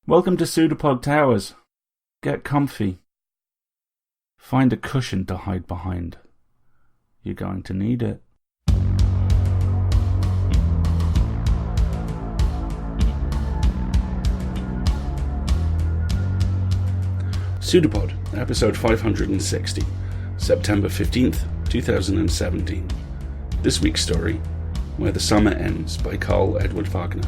Welcome to Pseudopod Towers. Get comfy. Find a cushion to hide behind. You're going to need it. Pseudopod, episode 560, September 15th, 2017. This week's story, Where the Summer Ends, by Karl Edward Wagner.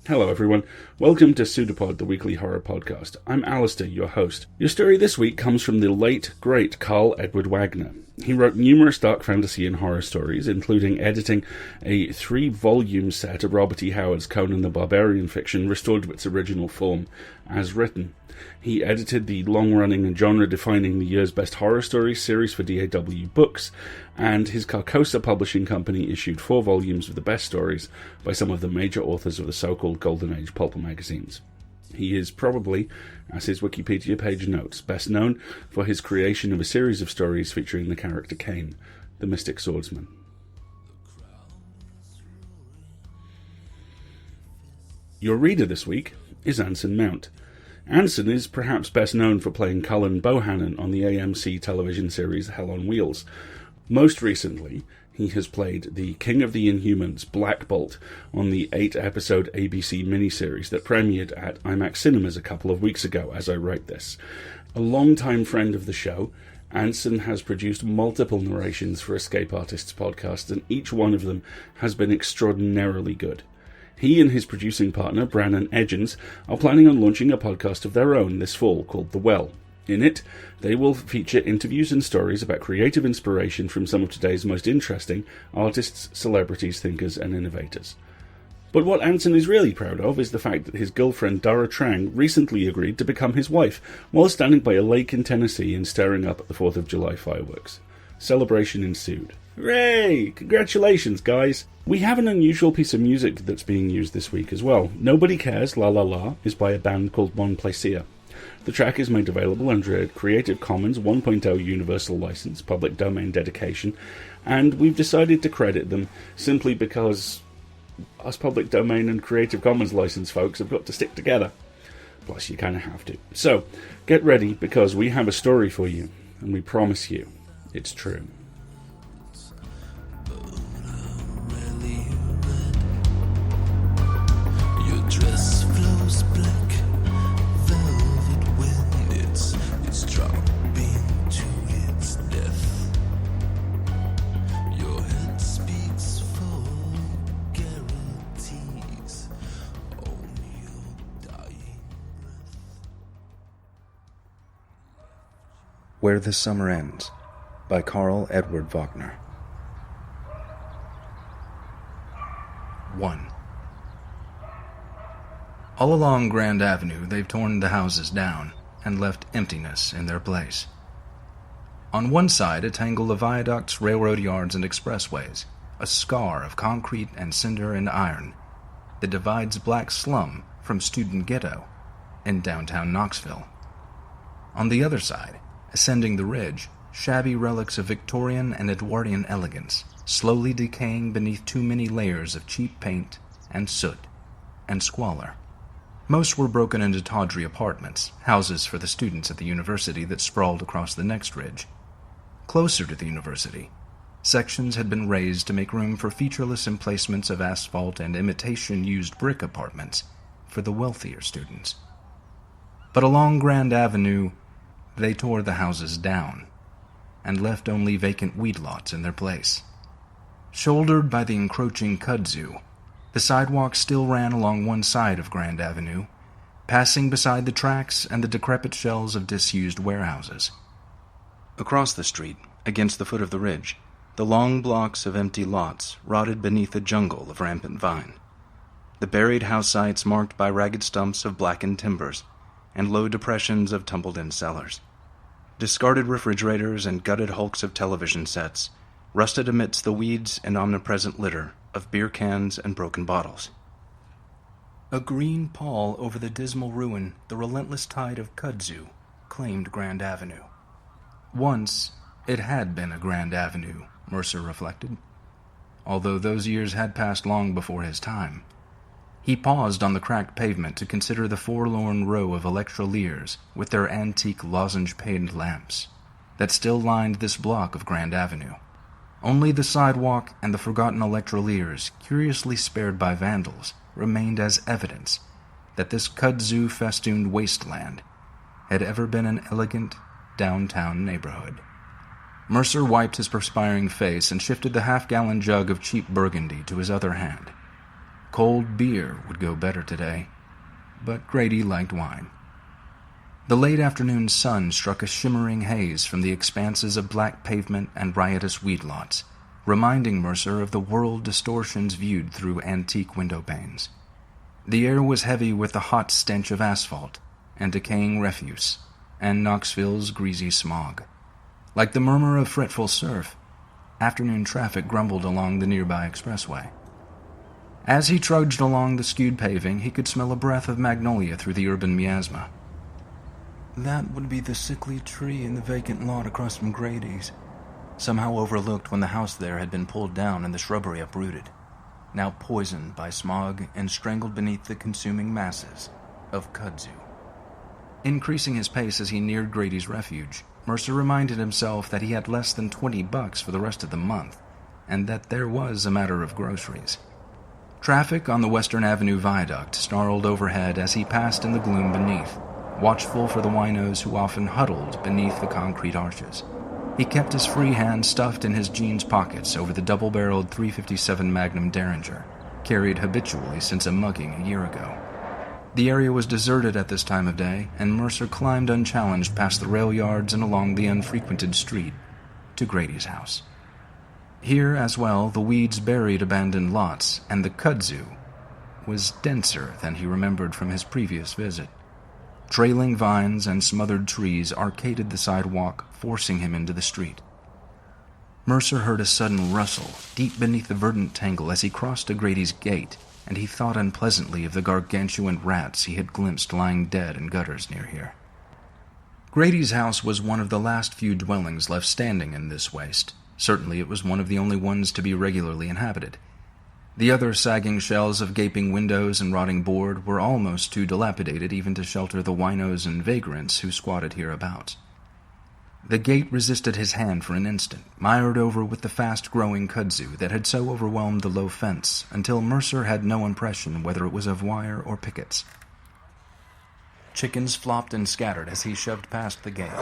Hello everyone, welcome to Pseudopod, the weekly horror podcast. I'm Alasdair, your host. Your story this week comes from the late, great Karl Edward Wagner. He wrote numerous dark fantasy and horror stories, including editing a 3-volume set of Robert E. Howard's Conan the Barbarian fiction restored to its original form, as written. He edited the long-running and genre-defining The Year's Best Horror Stories series for DAW Books, and his Carcosa publishing company issued 4 volumes of the best stories by some of the major authors of the so-called Golden Age pulp magazines. He is probably, as his Wikipedia page notes, best known for his creation of a series of stories featuring the character Cain, the mystic swordsman. Your reader this week is Anson Mount. Anson is perhaps best known for playing Cullen Bohannon on the AMC television series Hell on Wheels. Most recently, he has played the King of the Inhumans, Black Bolt, on the 8-episode ABC miniseries that premiered at IMAX Cinemas a couple of weeks ago as I write this. A longtime friend of the show, Anson has produced multiple narrations for Escape Artists podcasts, and each one of them has been extraordinarily good. He and his producing partner, Brannon Edgens, are planning on launching a podcast of their own this fall called The Well. In it, they will feature interviews and stories about creative inspiration from some of today's most interesting artists, celebrities, thinkers, and innovators. But what Anson is really proud of is the fact that his girlfriend Dara Trang recently agreed to become his wife while standing by a lake in Tennessee and staring up at the 4th of July fireworks. Celebration ensued. Hooray! Congratulations, guys! We have an unusual piece of music that's being used this week as well. Nobody Cares, La La La is by a band called Mon Plaisir. The track is made available under a Creative Commons 1.0 Universal License, public domain dedication, and we've decided to credit them simply because us public domain and Creative Commons license folks have got to stick together. Plus, you kind of have to. So, get ready, because we have a story for you, and we promise you, it's true. Your dress flows black. Where the Summer Ends, by Karl Edward Wagner. 1. All along Grand Avenue, they've torn the houses down and left emptiness in their place. On one side, a tangle of viaducts, railroad yards, and expressways, a scar of concrete and cinder and iron that divides Black Slum from Student Ghetto in downtown Knoxville. On the other side, ascending the ridge, shabby relics of Victorian and Edwardian elegance, slowly decaying beneath too many layers of cheap paint and soot and squalor. Most were broken into tawdry apartments, houses for the students at the university that sprawled across the next ridge. Closer to the university, sections had been raised to make room for featureless emplacements of asphalt and imitation-used brick apartments for the wealthier students. But along Grand Avenue, they tore the houses down and left only vacant weed lots in their place. Shouldered by the encroaching kudzu, the sidewalk still ran along one side of Grand Avenue, passing beside the tracks and the decrepit shells of disused warehouses. Across the street, against the foot of the ridge, the long blocks of empty lots rotted beneath a jungle of rampant vine. The buried house sites marked by ragged stumps of blackened timbers and low depressions of tumbled-in cellars. Discarded refrigerators and gutted hulks of television sets rusted amidst the weeds and omnipresent litter of beer cans and broken bottles. A green pall over the dismal ruin, the relentless tide of kudzu claimed Grand Avenue. Once, it had been a Grand Avenue, Mercer reflected, although those years had passed long before his time. He paused on the cracked pavement to consider the forlorn row of electroliers with their antique lozenge-paned lamps that still lined this block of Grand Avenue. Only the sidewalk and the forgotten electroliers, curiously spared by vandals, remained as evidence that this kudzu-festooned wasteland had ever been an elegant downtown neighborhood. Mercer wiped his perspiring face and shifted the half-gallon jug of cheap burgundy to his other hand. Cold beer would go better today, but Grady liked wine. The late afternoon sun struck a shimmering haze from the expanses of black pavement and riotous weed lots, reminding Mercer of the world distortions viewed through antique window panes. The air was heavy with the hot stench of asphalt and decaying refuse, and Knoxville's greasy smog. Like the murmur of fretful surf, afternoon traffic grumbled along the nearby expressway. As he trudged along the skewed paving, he could smell a breath of magnolia through the urban miasma. That would be the sickly tree in the vacant lot across from Grady's, somehow overlooked when the house there had been pulled down and the shrubbery uprooted, now poisoned by smog and strangled beneath the consuming masses of kudzu. Increasing his pace as he neared Grady's refuge, Mercer reminded himself that he had less than $20 for the rest of the month, and that there was a matter of groceries. Traffic on the Western Avenue Viaduct snarled overhead as he passed in the gloom beneath, watchful for the winos who often huddled beneath the concrete arches. He kept his free hand stuffed in his jeans pockets over the double-barreled .357 Magnum Derringer, carried habitually since a mugging a year ago. The area was deserted at this time of day, and Mercer climbed unchallenged past the rail yards and along the unfrequented street to Grady's house. Here, as well, the weeds buried abandoned lots, and the kudzu was denser than he remembered from his previous visit. Trailing vines and smothered trees arcaded the sidewalk, forcing him into the street. Mercer heard a sudden rustle deep beneath the verdant tangle as he crossed to Grady's gate, and he thought unpleasantly of the gargantuan rats he had glimpsed lying dead in gutters near here. Grady's house was one of the last few dwellings left standing in this waste. Certainly it was one of the only ones to be regularly inhabited. The other sagging shells of gaping windows and rotting board were almost too dilapidated even to shelter the winos and vagrants who squatted hereabouts. The gate resisted his hand for an instant, mired over with the fast-growing kudzu that had so overwhelmed the low fence, until Mercer had no impression whether it was of wire or pickets. Chickens flopped and scattered as he shoved past the gate.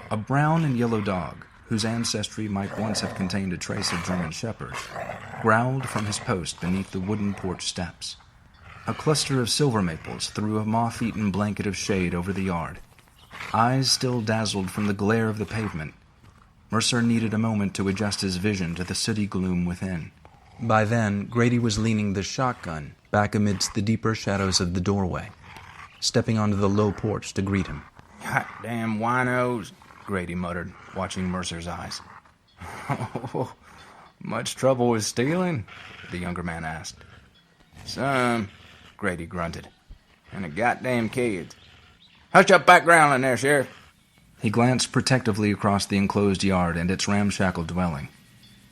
A brown and yellow dog, whose ancestry might once have contained a trace of German shepherds, growled from his post beneath the wooden porch steps. A cluster of silver maples threw a moth-eaten blanket of shade over the yard. Eyes still dazzled from the glare of the pavement, Mercer needed a moment to adjust his vision to the city gloom within. By then, Grady was leaning the shotgun back amidst the deeper shadows of the doorway, stepping onto the low porch to greet him. "Goddamn winos," Grady muttered, watching Mercer's eyes. "Oh, much trouble with stealing?" the younger man asked. "Some," Grady grunted. "And the goddamn kids. Hush up background in there, Sheriff." He glanced protectively across the enclosed yard and its ramshackle dwelling.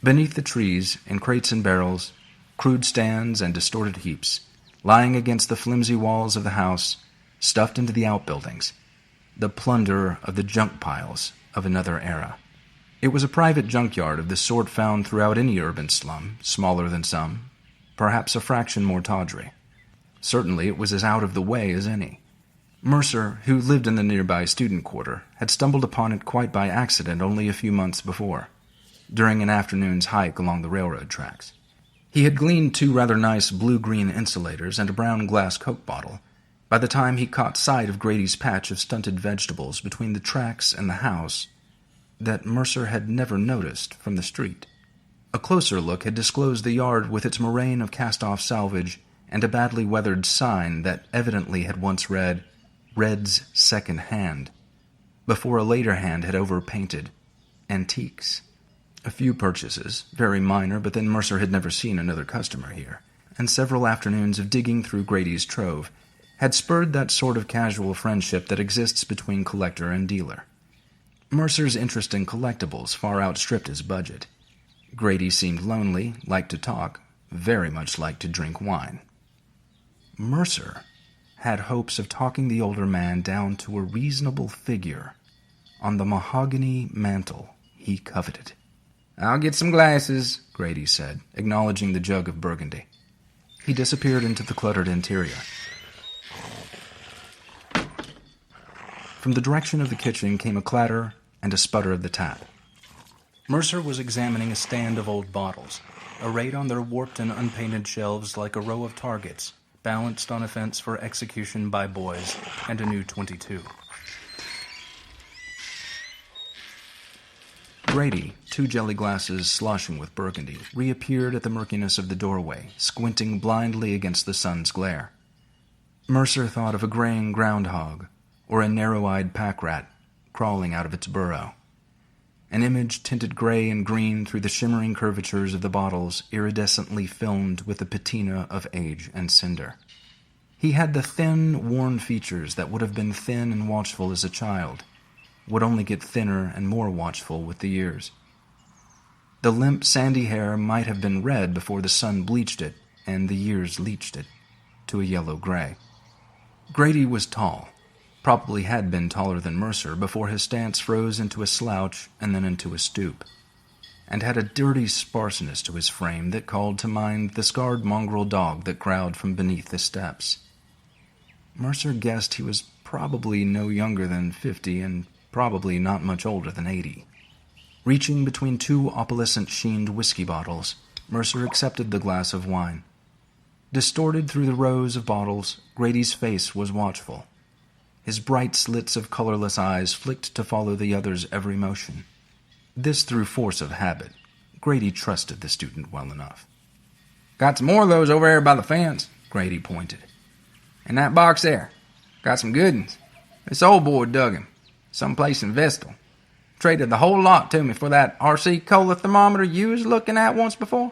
Beneath the trees, in crates and barrels, crude stands and distorted heaps, lying against the flimsy walls of the house, stuffed into the outbuildings, the plunder of the junk piles of another era. It was a private junkyard of the sort found throughout any urban slum, smaller than some, perhaps a fraction more tawdry. Certainly it was as out of the way as any. Mercer, who lived in the nearby student quarter, had stumbled upon it quite by accident only a few months before, during an afternoon's hike along the railroad tracks. He had gleaned 2 rather nice blue-green insulators and a brown glass Coke bottle by the time he caught sight of Grady's patch of stunted vegetables between the tracks and the house that Mercer had never noticed from the street. A closer look had disclosed the yard with its moraine of cast-off salvage and a badly weathered sign that evidently had once read, "Red's Second Hand." before a later hand had overpainted antiques. A few purchases, very minor, but then Mercer had never seen another customer here, and several afternoons of digging through Grady's trove had spurred that sort of casual friendship that exists between collector and dealer. Mercer's interest in collectibles far outstripped his budget. Grady seemed lonely, liked to talk, very much liked to drink wine. Mercer had hopes of talking the older man down to a reasonable figure on the mahogany mantel he coveted. "I'll get some glasses," Grady said, acknowledging the jug of burgundy. He disappeared into the cluttered interior. From the direction of the kitchen came a clatter and a sputter of the tap. Mercer was examining a stand of old bottles, arrayed on their warped and unpainted shelves like a row of targets, balanced on a fence for execution by boys, and a new .22. Grady, 2 jelly glasses sloshing with burgundy, reappeared at the murkiness of the doorway, squinting blindly against the sun's glare. Mercer thought of a graying groundhog, or a narrow-eyed pack rat crawling out of its burrow. An image tinted gray and green through the shimmering curvatures of the bottles, iridescently filmed with the patina of age and cinder. He had the thin, worn features that would have been thin and watchful as a child, would only get thinner and more watchful with the years. The limp, sandy hair might have been red before the sun bleached it and the years leached it to a yellow-gray. Grady was tall, probably had been taller than Mercer before his stance froze into a slouch and then into a stoop, and had a dirty sparseness to his frame that called to mind the scarred mongrel dog that growled from beneath the steps. Mercer guessed he was probably no younger than 50 and probably not much older than 80. Reaching between 2 opalescent sheened whiskey bottles, Mercer accepted the glass of wine. Distorted through the rows of bottles, Grady's face was watchful. His bright slits of colorless eyes flicked to follow the other's every motion. This through force of habit. Grady trusted the student well enough. "Got some more of those over there by the fence," Grady pointed. "In that box there. Got some good ones. This old boy dug him. Someplace in Vestal. Traded the whole lot to me for that RC Cola thermometer you was looking at once before."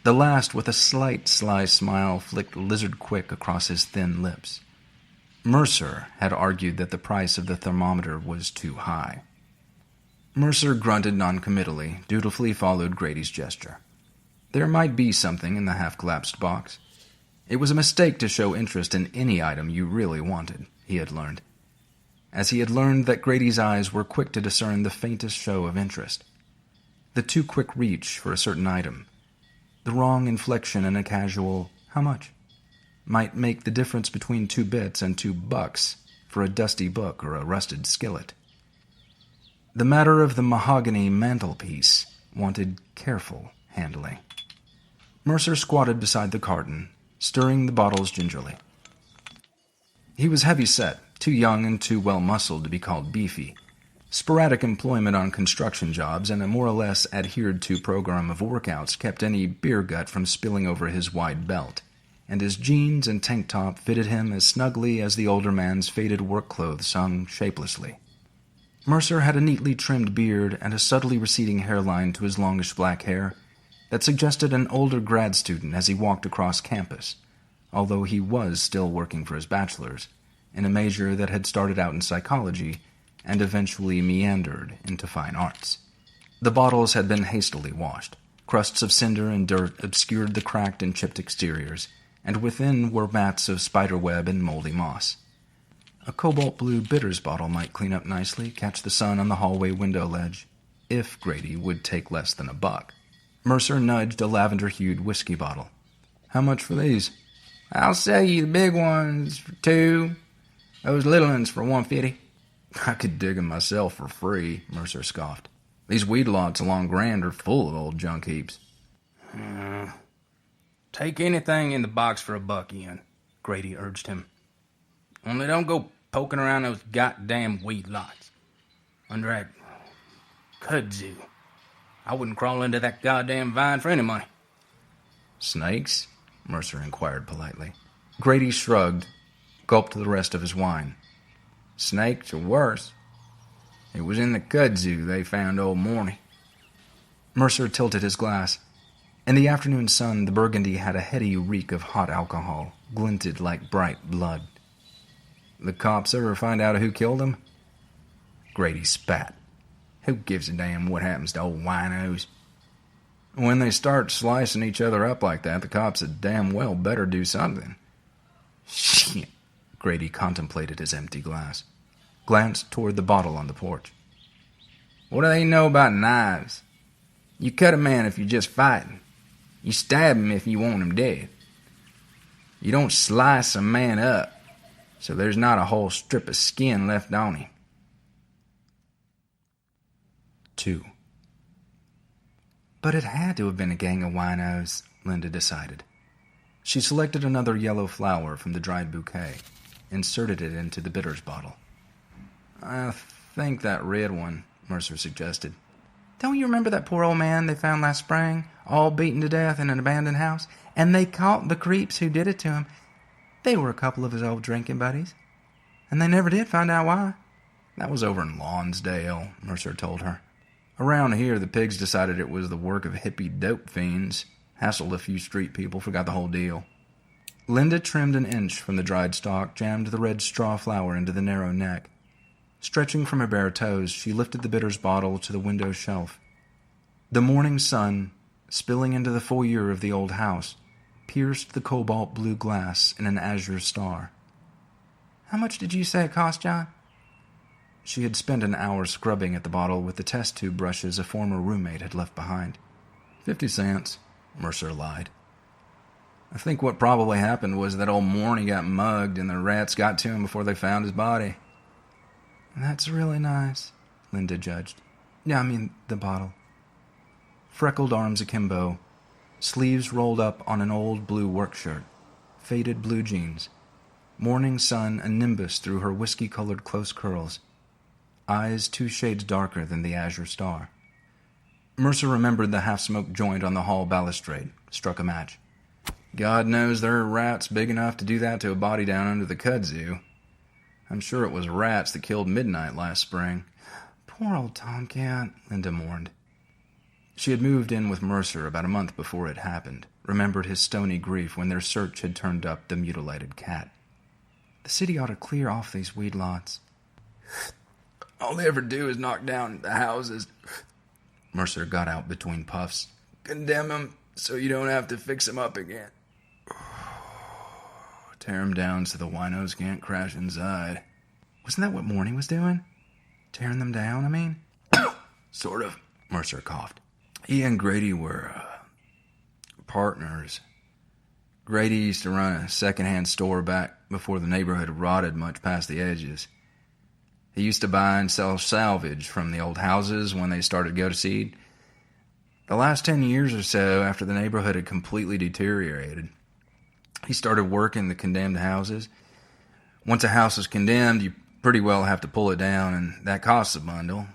The last, with a slight, sly smile, flicked lizard-quick across his thin lips. Mercer had argued that the price of the thermometer was too high. Mercer grunted noncommittally, dutifully followed Grady's gesture. There might be something in the half-collapsed box. It was a mistake to show interest in any item you really wanted, he had learned. As he had learned that Grady's eyes were quick to discern the faintest show of interest. The too quick reach for a certain item, the wrong inflection in a casual, "How much?" might make the difference between 2 bits and $2 for a dusty book or a rusted skillet. The matter of the mahogany mantelpiece wanted careful handling. Mercer squatted beside the carton, stirring the bottles gingerly. He was heavy-set, too young and too well-muscled to be called beefy. Sporadic employment on construction jobs and a more or less adhered-to program of workouts kept any beer gut from spilling over his wide belt, and his jeans and tank top fitted him as snugly as the older man's faded work clothes hung shapelessly. Mercer had a neatly trimmed beard and a subtly receding hairline to his longish black hair that suggested an older grad student as he walked across campus, although he was still working for his bachelor's, in a major that had started out in psychology and eventually meandered into fine arts. The bottles had been hastily washed. Crusts of cinder and dirt obscured the cracked and chipped exteriors, and within were mats of spiderweb and moldy moss. A cobalt blue bitters bottle might clean up nicely, catch the sun on the hallway window ledge, if Grady would take less than $1. Mercer nudged a lavender-hued whiskey bottle. "How much for these?" "I'll sell you the big ones for $2. Those little ones for $1.50. "I could dig 'em myself for free," Mercer scoffed. "These weed lots along Grand are full of old junk heaps." "Take anything in the box for $1, Ian," Grady urged him. "Only don't go poking around those goddamn weed lots. Under that kudzu. I wouldn't crawl into that goddamn vine for any money." "Snakes?" Mercer inquired politely. Grady shrugged, gulped the rest of his wine. "Snakes are worse. It was in the kudzu they found old Morny. Mercer tilted his glass. In the afternoon sun, the burgundy had a heady reek of hot alcohol, glinted like bright blood. The cops ever find out who killed him? Grady spat. Who gives a damn what happens to old winos? When they start slicing each other up like that, the cops had damn well better do something. Shit. Grady contemplated his empty glass, glanced toward the bottle on the porch. What do they know about knives? You cut a man if you're just fighting. You stab him if you want him dead. You don't slice a man up so there's not a whole strip of skin left on him. 2. But it had to have been a gang of winos, Linda decided. She selected another yellow flower from the dried bouquet, inserted it into the bitters bottle. I think that red one, Mercer suggested. Don't you remember that poor old man they found last spring, all beaten to death in an abandoned house? And they caught the creeps who did it to him. They were a couple of his old drinking buddies. And they never did find out why. That was over in Lonsdale, Mercer told her. Around here, the pigs decided it was the work of hippie dope fiends. Hassled a few street people, forgot the whole deal. Linda trimmed an inch from the dried stalk, jammed the red straw flower into the narrow neck. Stretching from her bare toes, she lifted the bitters bottle to the window shelf. The morning sun, spilling into the foyer of the old house, pierced the cobalt blue glass in an azure star. How much did you say it cost, John? She had spent an hour scrubbing at the bottle with the test tube brushes a former roommate had left behind. 50 cents, Mercer lied. I think what probably happened was that old Morny got mugged and the rats got to him before they found his body. That's really nice, Linda judged. Yeah, I mean, the bottle. Freckled arms akimbo, sleeves rolled up on an old blue work shirt, faded blue jeans, morning sun a nimbus through her whiskey-colored close curls, eyes 2 shades darker than the azure star. Mercer remembered the half-smoked joint on the hall balustrade, struck a match. God knows there are rats big enough to do that to a body down under the kudzu. I'm sure it was rats that killed Midnight last spring. Poor old tomcat, Linda mourned. She had moved in with Mercer about a month before it happened, remembered his stony grief when their search had turned up the mutilated cat. The city ought to clear off these weed lots. All they ever do is knock down the houses. Mercer got out between puffs. Condemn them so you don't have to fix them up again. Tear them down so the winos can't crash inside. Wasn't that what Morny was doing? Tearing them down, I mean? Sort of, Mercer coughed. He and Grady were partners. Grady used to run a second-hand store back before the neighborhood rotted much past the edges. He used to buy and sell salvage from the old houses when they started to go to seed. The last 10 years or so, after the neighborhood had completely deteriorated, he started working the condemned houses. Once a house is condemned, you pretty well have to pull it down, and that costs a bundle,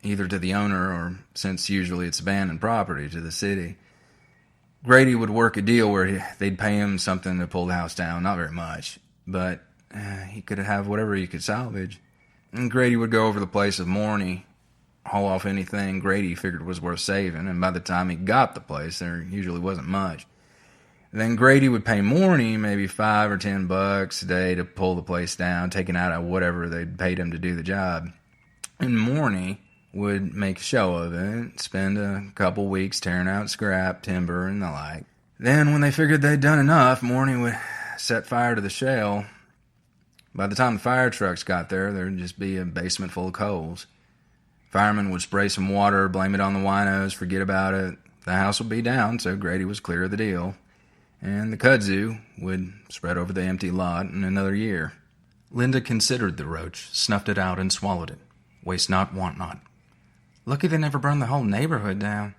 either to the owner or, since usually it's abandoned property, to the city. Grady would work a deal where they'd pay him something to pull the house down, not very much, but he could have whatever he could salvage. And Grady would go over the place of Morny, haul off anything Grady figured was worth saving, and by the time he got the place, there usually wasn't much. Then Grady would pay Morny maybe $5 or $10 a day to pull the place down, taking out of whatever they'd paid him to do the job. And Morny would make a show of it, spend a couple weeks tearing out scrap, timber, and the like. Then, when they figured they'd done enough, Morny would set fire to the shell. By the time the fire trucks got there, there'd just be a basement full of coals. Firemen would spray some water, blame it on the winos, forget about it. The house would be down, so Grady was clear of the deal. And the kudzu would spread over the empty lot in another year. Linda considered the roach, snuffed it out, and swallowed it. Waste not, want not. Lucky they never burned the whole neighborhood down.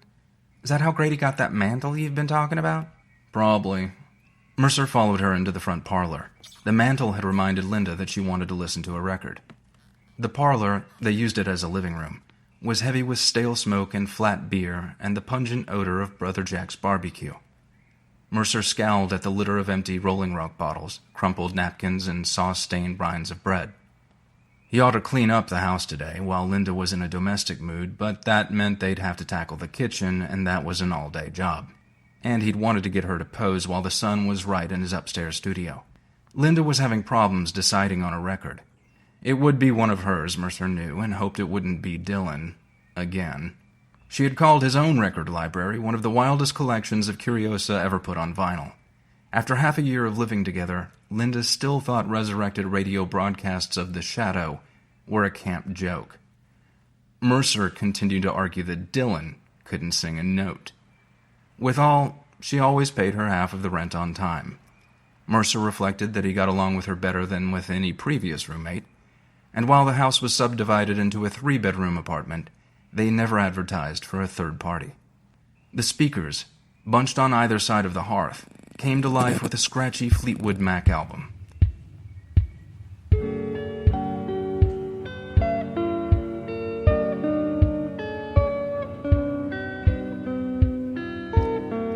Is that how Grady got that mantle you've been talking about? Probably. Mercer followed her into the front parlor. The mantle had reminded Linda that she wanted to listen to a record. The parlor, they used it as a living room, was heavy with stale smoke and flat beer and the pungent odor of Brother Jack's barbecue. Mercer scowled at the litter of empty Rolling Rock bottles, crumpled napkins, and sauce-stained rinds of bread. He ought to clean up the house today while Linda was in a domestic mood, but that meant they'd have to tackle the kitchen, and that was an all-day job. And he'd wanted to get her to pose while the sun was right in his upstairs studio. Linda was having problems deciding on a record. It would be one of hers, Mercer knew, and hoped it wouldn't be Dylan again. She had called his own record library one of the wildest collections of curiosa ever put on vinyl. After half a year of living together, Linda still thought resurrected radio broadcasts of The Shadow were a camp joke. Mercer continued to argue that Dylan couldn't sing a note. Withal, she always paid her half of the rent on time. Mercer reflected that he got along with her better than with any previous roommate, and while the house was subdivided into a 3-bedroom apartment, they never advertised for a third party. The speakers, bunched on either side of the hearth, came to life with a scratchy Fleetwood Mac album.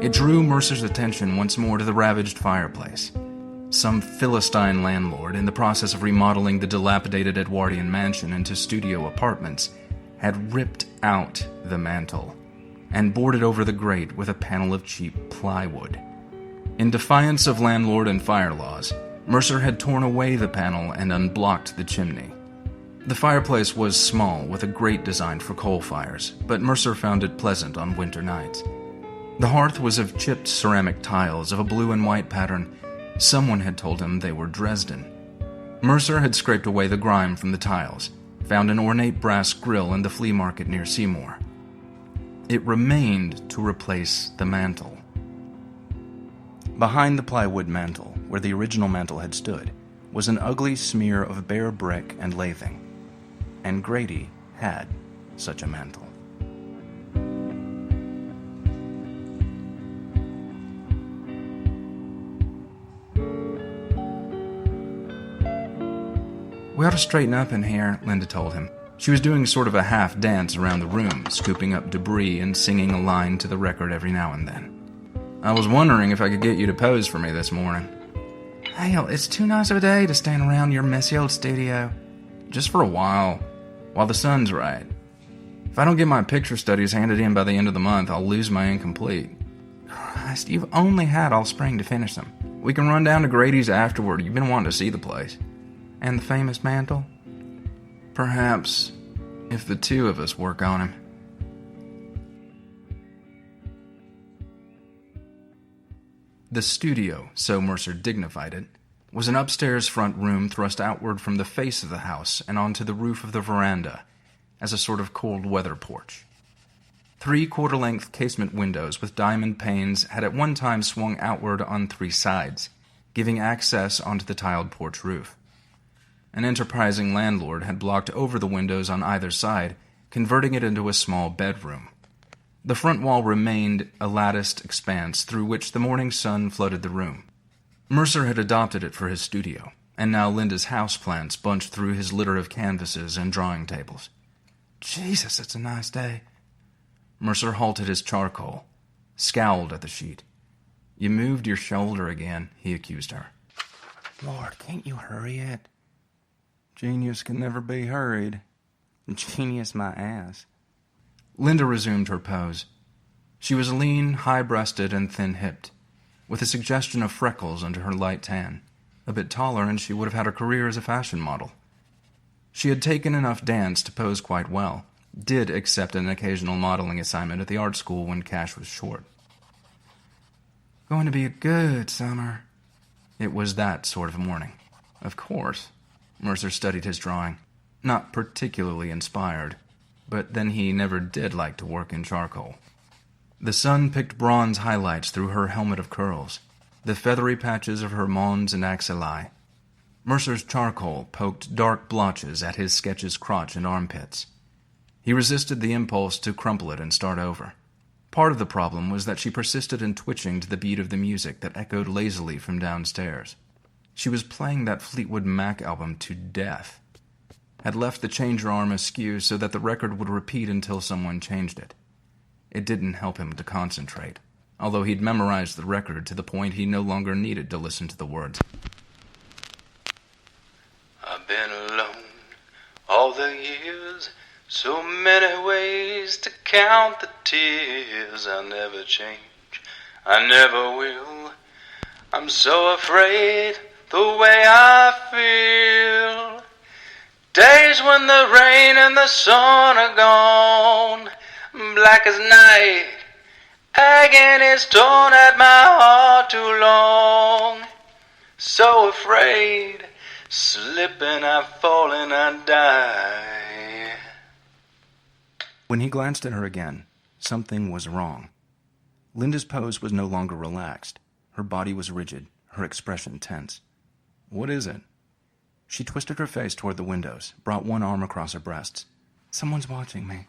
It drew Mercer's attention once more to the ravaged fireplace. Some Philistine landlord, in the process of remodeling the dilapidated Edwardian mansion into studio apartments, had ripped out the mantel and boarded over the grate with a panel of cheap plywood. In defiance of landlord and fire laws, Mercer had torn away the panel and unblocked the chimney. The fireplace was small, with a grate designed for coal fires, but Mercer found it pleasant on winter nights. The hearth was of chipped ceramic tiles of a blue and white pattern. Someone had told him they were Dresden. Mercer had scraped away the grime from the tiles, found an ornate brass grill in the flea market near Seymour. It remained to replace the mantel. Behind the plywood mantel, where the original mantel had stood, was an ugly smear of bare brick and lathing. And Grady had such a mantel. We ought to straighten up in here, Linda told him. She was doing sort of a half dance around the room, scooping up debris and singing a line to the record every now and then. I was wondering if I could get you to pose for me this morning. Hell, it's too nice of a day to stand around your messy old studio. Just for a while the sun's right. If I don't get my picture studies handed in by the end of the month, I'll lose my incomplete. Christ, you've only had all spring to finish them. We can run down to Grady's afterward. You've been wanting to see the place. And the famous mantle? Perhaps, if the two of us work on him. The studio, so Mercer dignified it, was an upstairs front room thrust outward from the face of the house and onto the roof of the veranda as a sort of cold weather porch. 3 quarter-length casement windows with diamond panes had at one time swung outward on 3 sides, giving access onto the tiled porch roof. An enterprising landlord had blocked over the windows on either side, converting it into a small bedroom. The front wall remained a latticed expanse through which the morning sun flooded the room. Mercer had adopted it for his studio, and now Linda's houseplants bunched through his litter of canvases and drawing tables. Jesus, it's a nice day. Mercer halted his charcoal, scowled at the sheet. You moved your shoulder again, he accused her. Lord, can't you hurry it? Genius can never be hurried. Genius my ass. Linda resumed her pose. She was lean, high-breasted, and thin-hipped, with a suggestion of freckles under her light tan. A bit taller, and she would have had a career as a fashion model. She had taken enough dance to pose quite well, did accept an occasional modeling assignment at the art school when cash was short. Going to be a good summer. It was that sort of morning. Of course. Mercer studied his drawing. Not particularly inspired, but then he never did like to work in charcoal. The sun picked bronze highlights through her helmet of curls, the feathery patches of her mons and axillae. Mercer's charcoal poked dark blotches at his sketch's crotch and armpits. He resisted the impulse to crumple it and start over. Part of the problem was that she persisted in twitching to the beat of the music that echoed lazily from downstairs. She was playing that Fleetwood Mac album to death. Had left the changer arm askew so that the record would repeat until someone changed it. It didn't help him to concentrate, although he'd memorized the record to the point he no longer needed to listen to the words. I've been alone all the years, so many ways to count the tears. I'll never change, I never will. I'm so afraid the way I feel. Days when the rain and the sun are gone, black as night, agony's torn at my heart too long. So afraid, slipping, I fall and I die. When he glanced at her again, something was wrong. Linda's pose was no longer relaxed. Her body was rigid, her expression tense. "What is it?" She twisted her face toward the windows, brought one arm across her breasts. "Someone's watching me."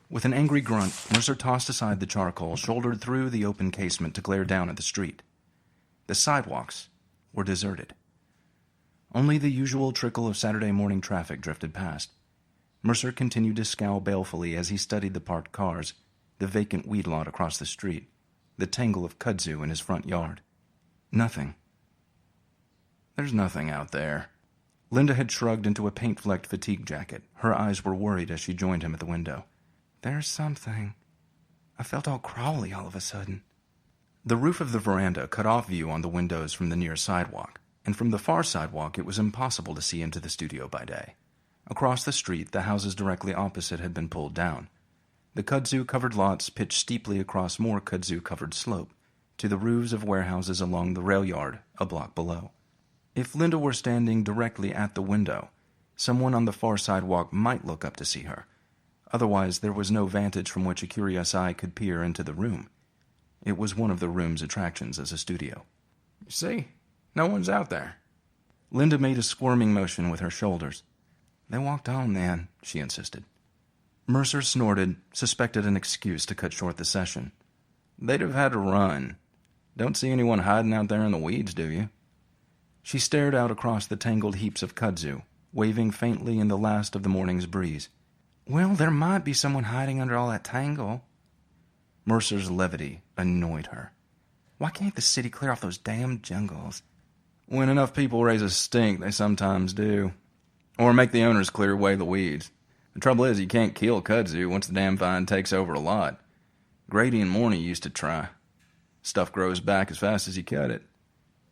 With an angry grunt, Mercer tossed aside the charcoal, shouldered through the open casement to glare down at the street. The sidewalks were deserted. Only the usual trickle of Saturday morning traffic drifted past. Mercer continued to scowl balefully as he studied the parked cars, the vacant weed lot across the street, the tangle of kudzu in his front yard. Nothing. "There's nothing out there." Linda had shrugged into a paint-flecked fatigue jacket. Her eyes were worried as she joined him at the window. "There's something. I felt all crawly all of a sudden." The roof of the veranda cut off view on the windows from the near sidewalk, and from the far sidewalk it was impossible to see into the studio by day. Across the street, the houses directly opposite had been pulled down. The kudzu-covered lots pitched steeply across more kudzu-covered slope, to the roofs of warehouses along the rail yard a block below. If Linda were standing directly at the window, someone on the far sidewalk might look up to see her. Otherwise, there was no vantage from which a curious eye could peer into the room. It was one of the room's attractions as a studio. "You see? No one's out there." Linda made a squirming motion with her shoulders. "They walked on then," she insisted. Mercer snorted, suspected an excuse to cut short the session. "They'd have had to run. Don't see anyone hiding out there in the weeds, do you?" She stared out across the tangled heaps of kudzu, waving faintly in the last of the morning's breeze. "Well, there might be someone hiding under all that tangle." Mercer's levity annoyed her. "Why can't the city clear off those damn jungles?" "When enough people raise a stink, they sometimes do. Or make the owners clear away the weeds. The trouble is, you can't kill kudzu once the damn vine takes over a lot. Grady and Morny used to try. Stuff grows back as fast as you cut it.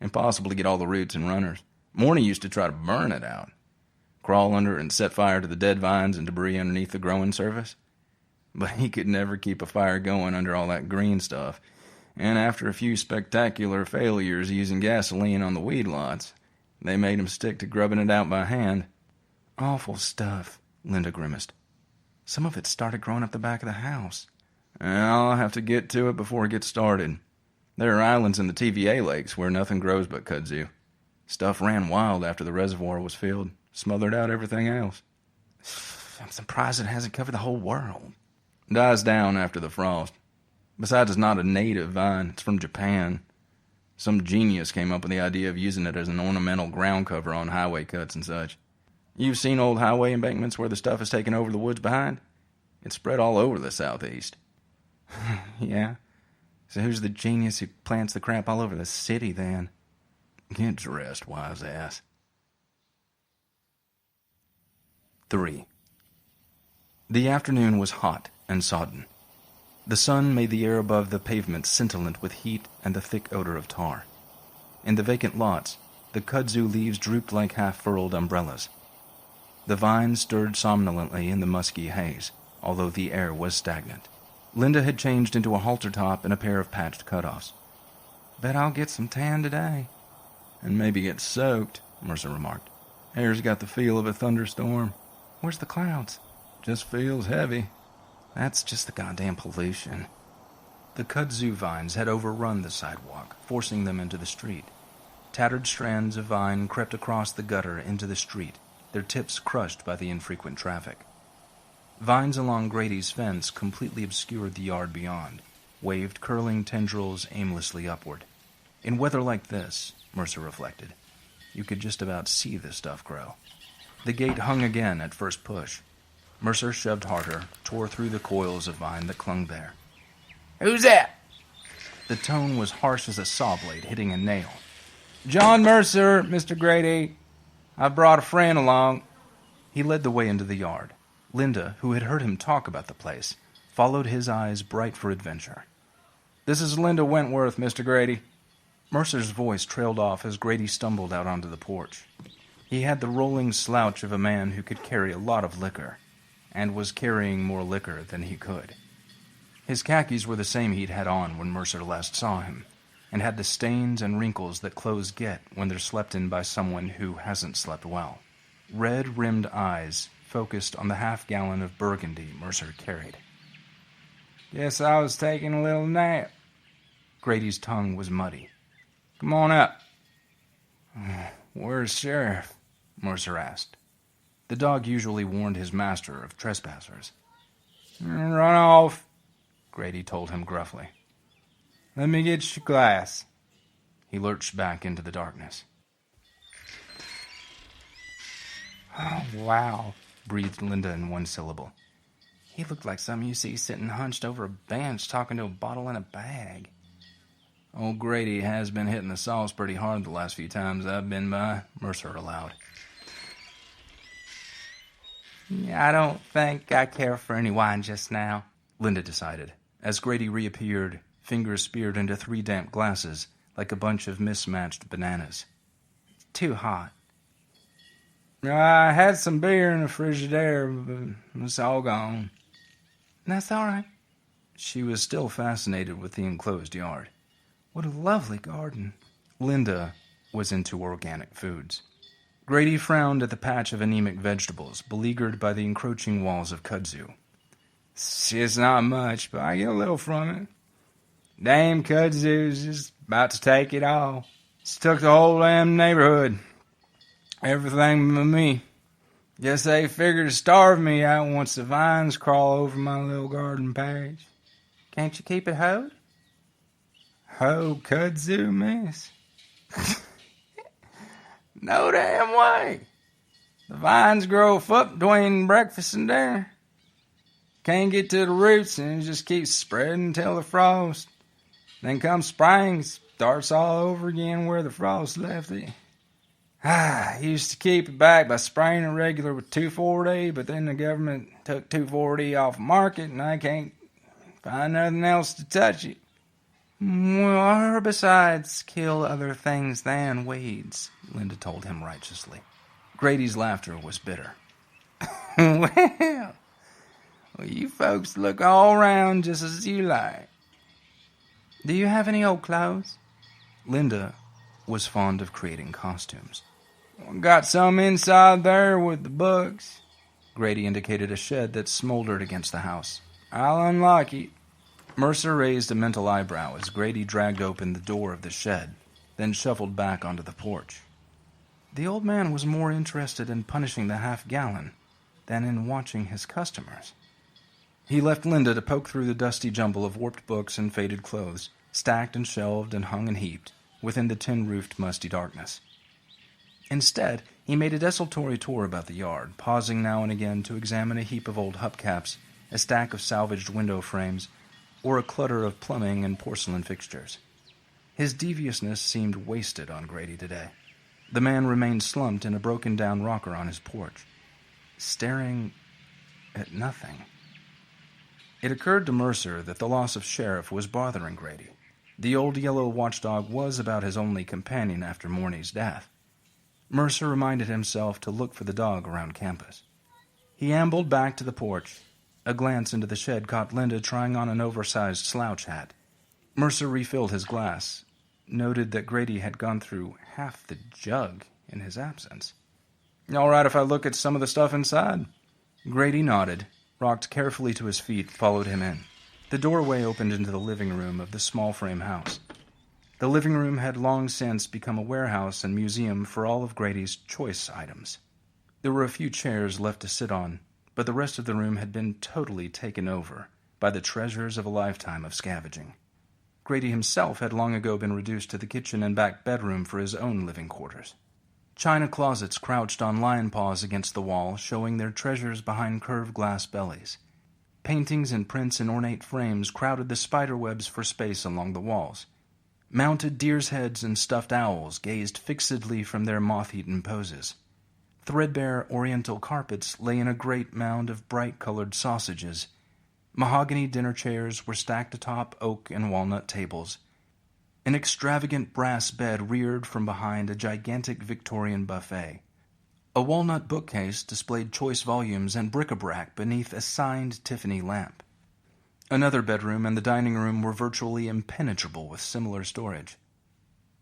Impossible to get all the roots and runners. Morny used to try to burn it out. Crawl under it and set fire to the dead vines and debris underneath the growing surface. But he could never keep a fire going under all that green stuff. And after a few spectacular failures using gasoline on the weed lots, they made him stick to grubbing it out by hand." "Awful stuff," Linda grimaced. "Some of it started growing up the back of the house." "I'll have to get to it before it gets started. There are islands in the TVA lakes where nothing grows but kudzu. Stuff ran wild after the reservoir was filled, smothered out everything else. I'm surprised it hasn't covered the whole world." Dies down after the frost. Besides, it's not a native vine. It's from Japan. Some genius came up with the idea of using it as an ornamental ground cover on highway cuts and such. You've seen old highway embankments where the stuff has taken over the woods behind? It's spread all over the southeast." "Yeah? So who's the genius who plants the crap all over the city, then?" "Get dressed, wise ass." 3. The afternoon was hot and sodden. The sun made the air above the pavement scintillant with heat and the thick odor of tar. In the vacant lots, the kudzu leaves drooped like half-furled umbrellas. The vines stirred somnolently in the musky haze, although the air was stagnant. Linda had changed into a halter top and a pair of patched cutoffs. "Bet I'll get some tan today." "And maybe get soaked," Mercer remarked. "Air's got the feel of a thunderstorm." "Where's the clouds?" "Just feels heavy." "That's just the goddamn pollution." The kudzu vines had overrun the sidewalk, forcing them into the street. Tattered strands of vine crept across the gutter into the street, their tips crushed by the infrequent traffic. Vines along Grady's fence completely obscured the yard beyond, waved curling tendrils aimlessly upward. In weather like this, Mercer reflected, you could just about see the stuff grow. The gate hung again at first push. Mercer shoved harder, tore through the coils of vine that clung there. "Who's that?" The tone was harsh as a saw blade hitting a nail. "John Mercer, Mr. Grady. I brought a friend along." He led the way into the yard. Linda, who had heard him talk about the place, followed his eyes bright for adventure. "This is Linda Wentworth, Mr. Grady." Mercer's voice trailed off as Grady stumbled out onto the porch. He had the rolling slouch of a man who could carry a lot of liquor, and was carrying more liquor than he could. His khakis were the same he'd had on when Mercer last saw him, and had the stains and wrinkles that clothes get when they're slept in by someone who hasn't slept well. Red-rimmed eyes focused on the half-gallon of Burgundy Mercer carried. "Guess I was taking a little nap." Grady's tongue was muddy. "Come on up." "Where's Sheriff?" Mercer asked. The dog usually warned his master of trespassers. "Run off," Grady told him gruffly. "Let me get your glass." He lurched back into the darkness. Oh, wow, breathed Linda in one syllable. He looked like some you see sitting hunched over a bench talking to a bottle in a bag. Old Grady has been hitting the sauce pretty hard the last few times I've been by, Mercer allowed. I don't think I care for any wine just now, Linda decided, as Grady reappeared, fingers speared into 3 damp glasses like a bunch of mismatched bananas. It's too hot. I had some beer in the Frigidaire, but it's all gone. That's all right. She was still fascinated with the enclosed yard. What a lovely garden. Linda was into organic foods. Grady frowned at the patch of anemic vegetables, beleaguered by the encroaching walls of kudzu. It's not much, but I get a little from it. Dame kudzu's just about to take it all. It's took the whole damn neighborhood. Everything but me. Guess they figured to starve me out once the vines crawl over my little garden patch. Can't you keep it hoed? Hoe kudzu, miss? No damn way. The vines grow up between breakfast and dinner. Can't get to the roots and it just keeps spreading until the frost. Then comes spring, it starts all over again where the frost left it. I used to keep it back by spraying it regular with 2,4-D, but then the government took 2,4-D off the market and I can't find nothing else to touch it. Well, herbicides kill other things than weeds, Linda told him righteously. Grady's laughter was bitter. Well, you folks look all round just as you like. Do you have any old clothes? Linda was fond of creating costumes. Got some inside there with the books. Grady indicated a shed that smoldered against the house. I'll unlock it. Mercer raised a mental eyebrow as Grady dragged open the door of the shed, then shuffled back onto the porch. The old man was more interested in punishing the half-gallon than in watching his customers. He left Linda to poke through the dusty jumble of warped books and faded clothes, stacked and shelved and hung and heaped, within the tin-roofed musty darkness. Instead, he made a desultory tour about the yard, pausing now and again to examine a heap of old hubcaps, a stack of salvaged window frames, or a clutter of plumbing and porcelain fixtures. His deviousness seemed wasted on Grady today. The man remained slumped in a broken-down rocker on his porch, staring at nothing. It occurred to Mercer that the loss of Sheriff was bothering Grady. The old yellow watchdog was about his only companion after Morney's death. Mercer reminded himself to look for the dog around campus. He ambled back to the porch. A glance into the shed caught Linda trying on an oversized slouch hat. Mercer refilled his glass, noted that Grady had gone through half the jug in his absence. "All right if I look at some of the stuff inside?" Grady nodded, rocked carefully to his feet, followed him in. The doorway opened into the living room of the small frame house. The living room had long since become a warehouse and museum for all of Grady's choice items. There were a few chairs left to sit on, but the rest of the room had been totally taken over by the treasures of a lifetime of scavenging. Grady himself had long ago been reduced to the kitchen and back bedroom for his own living quarters. China closets crouched on lion paws against the wall, showing their treasures behind curved glass bellies. Paintings and prints in ornate frames crowded the spiderwebs for space along the walls. Mounted deer's heads and stuffed owls gazed fixedly from their moth-eaten poses. Threadbare oriental carpets lay in a great mound of bright-colored sausages. Mahogany dinner chairs were stacked atop oak and walnut tables. An extravagant brass bed reared from behind a gigantic Victorian buffet. A walnut bookcase displayed choice volumes and bric-a-brac beneath a signed Tiffany lamp. Another bedroom and the dining room were virtually impenetrable with similar storage.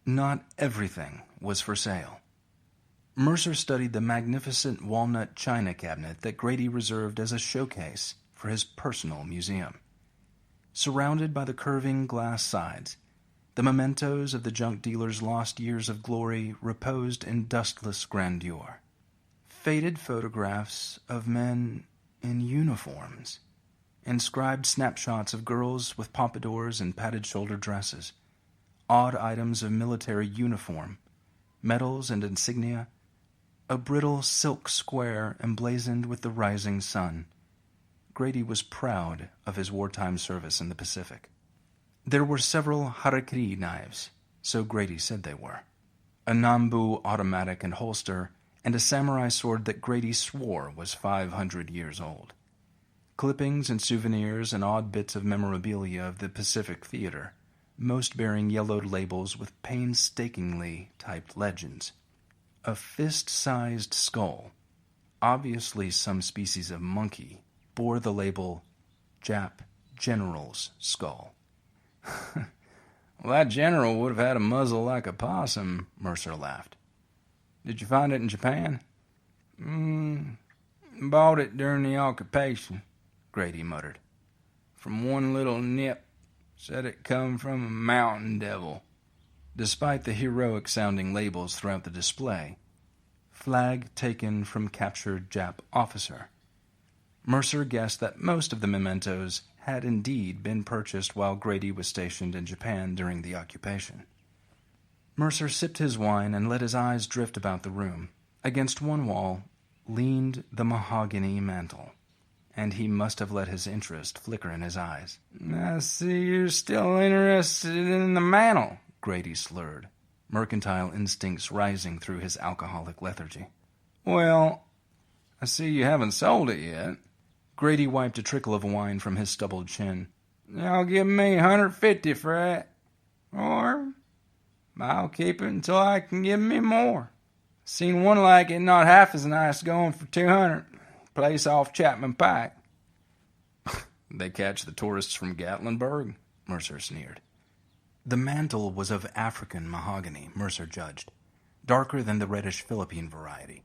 Not everything was for sale. Mercer studied the magnificent walnut china cabinet that Grady reserved as a showcase for his personal museum. Surrounded by the curving glass sides, the mementos of the junk dealer's lost years of glory reposed in dustless grandeur. Faded photographs of men in uniforms, inscribed snapshots of girls with pompadours and padded shoulder dresses, odd items of military uniform, medals and insignia, a brittle silk square emblazoned with the rising sun. Grady was proud of his wartime service in the Pacific. There were several harakiri knives, so Grady said they were, a Nambu automatic and holster, and a samurai sword that Grady swore was 500 years old. Clippings and souvenirs and odd bits of memorabilia of the Pacific Theater, most bearing yellowed labels with painstakingly typed legends. A fist-sized skull, obviously some species of monkey, bore the label Jap General's Skull. Well, that general would have had a muzzle like a possum, Mercer laughed. Did you find it in Japan? Bought it during the occupation, Grady muttered. From one little nip. Said it come from a mountain devil. Despite the heroic-sounding labels throughout the display, flag taken from captured Jap officer. Mercer guessed that most of the mementos had indeed been purchased while Grady was stationed in Japan during the occupation. Mercer sipped his wine and let his eyes drift about the room. Against one wall leaned the mahogany mantel, and he must have let his interest flicker in his eyes. I see you're still interested in the mantel, Grady slurred, mercantile instincts rising through his alcoholic lethargy. Well, I see you haven't sold it yet. Grady wiped a trickle of wine from his stubbled chin. Y'all give me $150 for it. Or I'll keep it until I can give me more. Seen one like it not half as nice going for $200. Place off Chapman Pike. They catch the tourists from Gatlinburg, Mercer sneered. The mantel was of African mahogany, Mercer judged, darker than the reddish Philippine variety.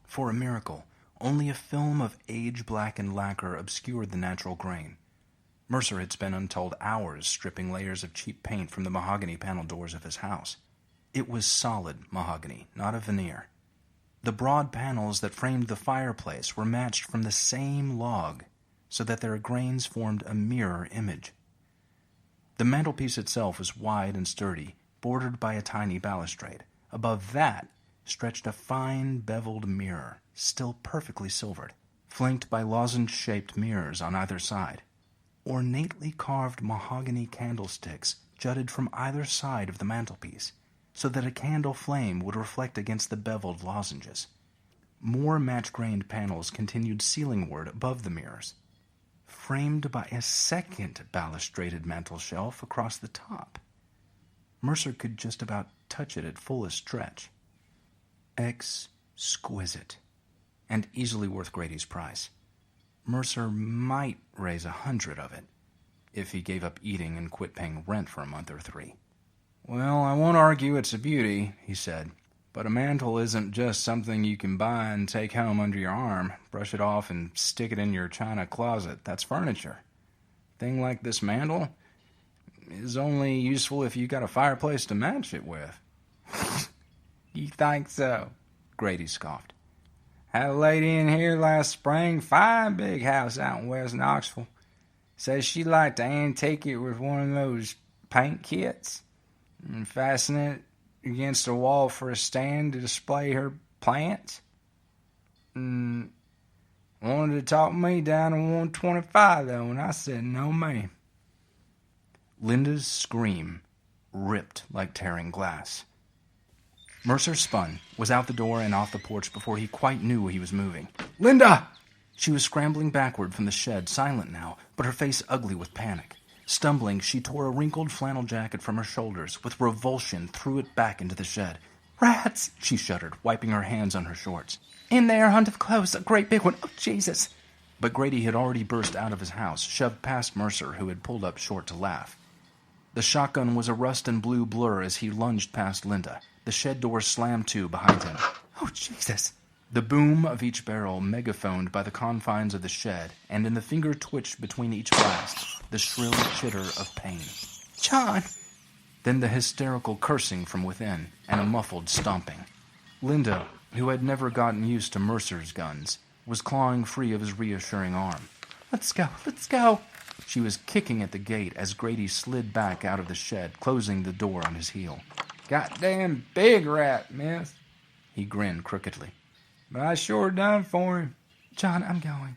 For a miracle, only a film of age-blackened lacquer obscured the natural grain. Mercer had spent untold hours stripping layers of cheap paint from the mahogany panel doors of his house. It was solid mahogany, not a veneer. The broad panels that framed the fireplace were matched from the same log, so that their grains formed a mirror image. The mantelpiece itself was wide and sturdy, bordered by a tiny balustrade. Above that stretched a fine beveled mirror, still perfectly silvered, flanked by lozenge-shaped mirrors on either side. Ornately carved mahogany candlesticks jutted from either side of the mantelpiece, so that a candle flame would reflect against the beveled lozenges. More match-grained panels continued ceilingward above the mirrors, framed by a second balustraded mantel shelf across the top. Mercer could just about touch it at fullest stretch. Exquisite, and easily worth Grady's price. Mercer might raise $100 of it, if he gave up eating and quit paying rent for a month or 3. Well, I won't argue it's a beauty, he said, but a mantel isn't just something you can buy and take home under your arm, brush it off and stick it in your china closet. That's furniture. A thing like this mantel is only useful if you got a fireplace to match it with. You think so? Grady scoffed. Had a lady in here last spring, fine big house out in West Knoxville. Says she'd like to antique it with one of those paint kits and fasten it against a wall for a stand to display her plants. Wanted to talk me down to $125 though, and I said no ma'am. Linda's scream ripped like tearing glass. Mercer spun, was out the door and off the porch before he quite knew he was moving. "Linda!" She was scrambling backward from the shed, silent now, but her face ugly with panic. Stumbling, she tore a wrinkled flannel jacket from her shoulders. With revulsion, threw it back into the shed. "Rats!" She shuddered, wiping her hands on her shorts. "In there, hunt of clothes, a great big one. Oh, Jesus!" But Grady had already burst out of his house, shoved past Mercer, who had pulled up short to laugh. The shotgun was a rust and blue blur as he lunged past Linda. The shed door slammed to behind him. "Oh, Jesus!" The boom of each barrel megaphoned by the confines of the shed, and in the finger twitch between each blast, the shrill chitter of pain. "John!" Then the hysterical cursing from within, and a muffled stomping. Linda, who had never gotten used to Mercer's guns, was clawing free of his reassuring arm. "Let's go, let's go!" She was kicking at the gate as Grady slid back out of the shed, closing the door on his heel. "Goddamn big rat, miss." He grinned crookedly. "But I sure done for him." "John, I'm going."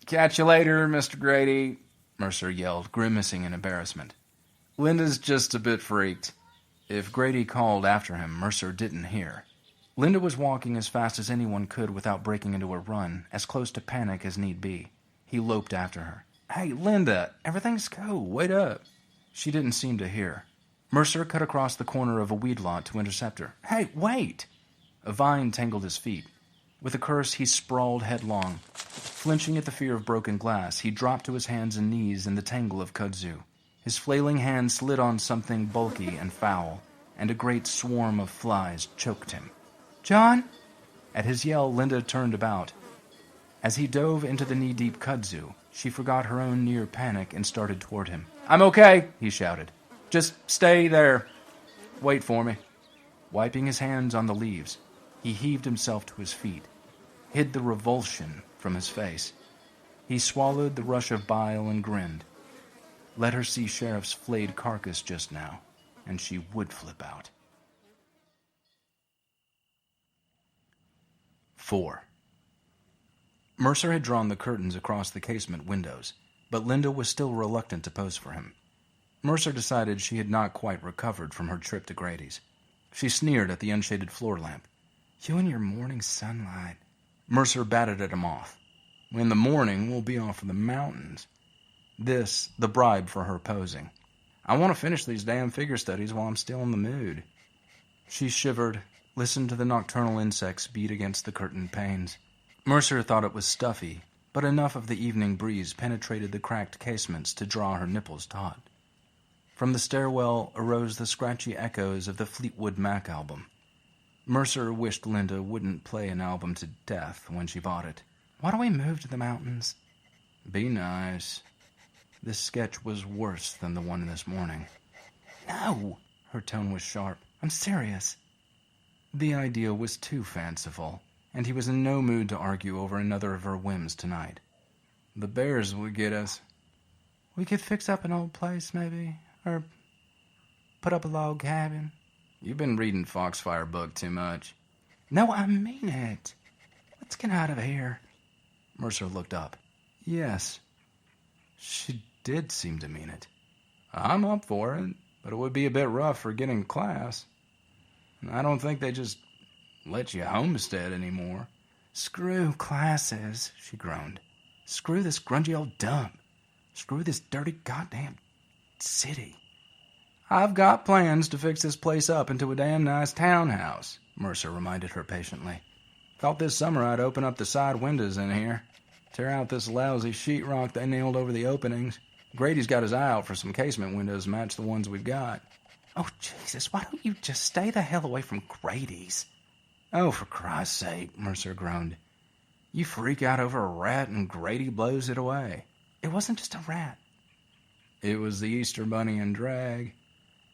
"Catch you later, Mr. Grady," Mercer yelled, grimacing in embarrassment. "Linda's just a bit freaked." If Grady called after him, Mercer didn't hear. Linda was walking as fast as anyone could without breaking into a run, as close to panic as need be. He loped after her. "Hey, Linda, everything's cool. Wait up." She didn't seem to hear. Mercer cut across the corner of a weed lot to intercept her. "Hey, wait!" A vine tangled his feet. With a curse, he sprawled headlong. Flinching at the fear of broken glass, he dropped to his hands and knees in the tangle of kudzu. His flailing hand slid on something bulky and foul, and a great swarm of flies choked him. "John!" At his yell, Linda turned about. As he dove into the knee-deep kudzu, she forgot her own near panic and started toward him. "I'm okay," he shouted. "Just stay there. Wait for me." Wiping his hands on the leaves, he heaved himself to his feet, hid the revulsion from his face. He swallowed the rush of bile and grinned. Let her see Sheriff's flayed carcass just now, and she would flip out. 4. Mercer had drawn the curtains across the casement windows, but Linda was still reluctant to pose for him. Mercer decided she had not quite recovered from her trip to Grady's. She sneered at the unshaded floor lamp. "You and your morning sunlight." Mercer batted at him off. "In the morning, we'll be off in the mountains." This, the bribe for her posing. "I want to finish these damn figure studies while I'm still in the mood." She shivered, listened to the nocturnal insects beat against the curtained panes. Mercer thought it was stuffy, but enough of the evening breeze penetrated the cracked casements to draw her nipples taut. From the stairwell arose the scratchy echoes of the Fleetwood Mac album. Mercer wished Linda wouldn't play an album to death when she bought it. "Why don't we move to the mountains?" "Be nice." This sketch was worse than the one this morning. "No!" Her tone was sharp. "I'm serious." The idea was too fanciful, and he was in no mood to argue over another of her whims tonight. "The bears would get us." "We could fix up an old place, maybe, or put up a log cabin." "You've been reading Foxfire book too much." "No, I mean it. Let's get out of here." Mercer looked up. Yes. She did seem to mean it. "I'm up for it, but it would be a bit rough for getting class. I don't think they just let you homestead anymore." "Screw classes," she groaned. "Screw this grungy old dump. Screw this dirty goddamn city." "I've got plans to fix this place up into a damn nice townhouse," Mercer reminded her patiently. "Thought this summer I'd open up the side windows in here, tear out this lousy sheetrock they nailed over the openings. Grady's got his eye out for some casement windows to match the ones we've got." "Oh, Jesus, why don't you just stay the hell away from Grady's?" "Oh, for Christ's sake," Mercer groaned. "You freak out over a rat and Grady blows it away." "It wasn't just a rat. It was the Easter Bunny and drag."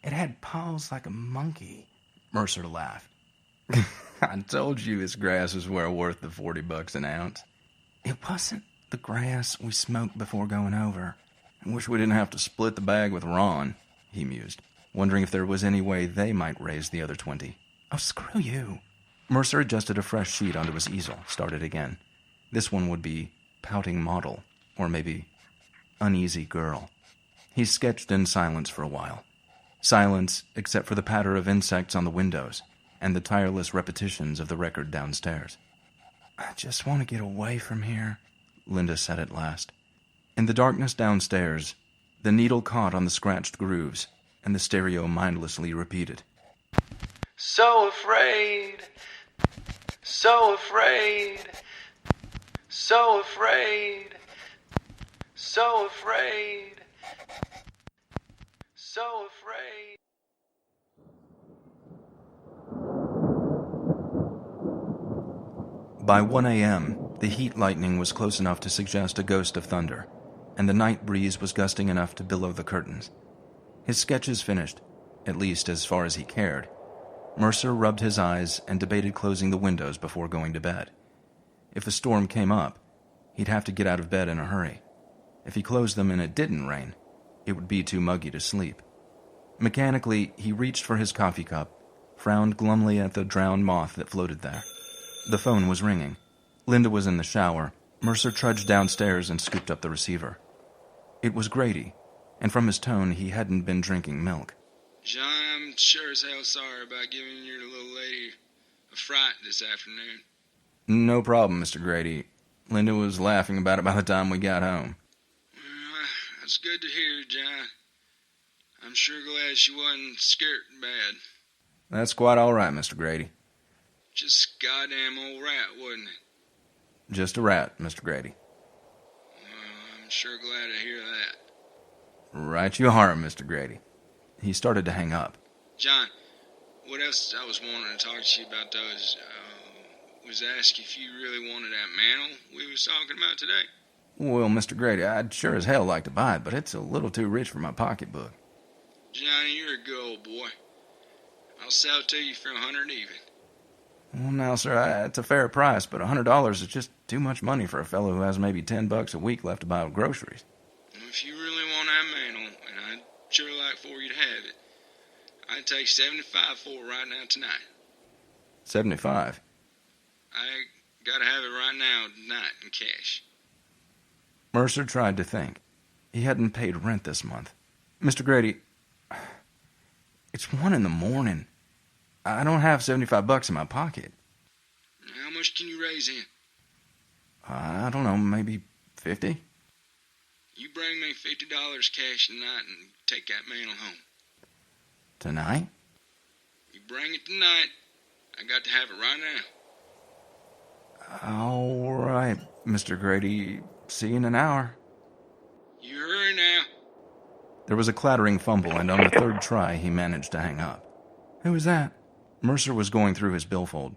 It had paws like a monkey." Mercer laughed. "I told you this grass was well worth the $40 an ounce." "It wasn't the grass we smoked before going over." "I wish we didn't have to split the bag with Ron," he mused, wondering if there was any way they might raise the other 20. "Oh, screw you." Mercer adjusted a fresh sheet onto his easel, started again. This one would be pouting model, or maybe uneasy girl. He sketched in silence for a while. Silence, except for the patter of insects on the windows. and the tireless repetitions of the record downstairs. I just want to get away from here, Linda said at last. In the darkness downstairs, the needle caught on the scratched grooves, and the stereo mindlessly repeated. So afraid, so afraid, so afraid, so afraid, so afraid. By 1 a.m., the heat lightning was close enough to suggest a ghost of thunder, and the night breeze was gusting enough to billow the curtains. His sketches finished, at least as far as he cared. Mercer rubbed his eyes and debated closing the windows before going to bed. If a storm came up, he'd have to get out of bed in a hurry. If he closed them and it didn't rain, it would be too muggy to sleep. Mechanically, he reached for his coffee cup, frowned glumly at the drowned moth that floated there. The phone was ringing. Linda was in the shower. Mercer trudged downstairs and scooped up the receiver. It was Grady, and from his tone, he hadn't been drinking milk. John, I'm sure as hell sorry about giving your little lady a fright this afternoon. No problem, Mr. Grady. Linda was laughing about it by the time we got home. Well, that's good to hear, John. I'm sure glad she wasn't scared bad. That's quite all right, Mr. Grady. Just goddamn old rat, wasn't it? Just a rat, Mr. Grady. Well, I'm sure glad to hear that. Right you are, Mr. Grady. He started to hang up. John, what else I was wanting to talk to you about, though, is, was ask if you really wanted that mantle we was talking about today. Well, Mr. Grady, I'd sure as hell like to buy it, but it's a little too rich for my pocketbook. Johnny, you're a good old boy. I'll sell it to you for $100 even. Well, now, sir, that's a fair price, but $100 is just too much money for a fellow who has maybe $10 a week left to buy groceries. If you really want that mantle, and I'd sure like for you to have it, I'd take $75 for it right now tonight. 75? I gotta have it right now tonight in cash. Mercer tried to think. He hadn't paid rent this month. Mr. Grady, it's 1 a.m. I don't have $75 in my pocket. How much can you raise in? I don't know, maybe 50? You bring me $50 cash tonight and take that mantle home. Tonight? You bring it tonight. I got to have it right now. All right, Mr. Grady. See you in an hour. You hurry now. There was a clattering fumble, and on the third try, he managed to hang up. Who was that? Mercer was going through his billfold.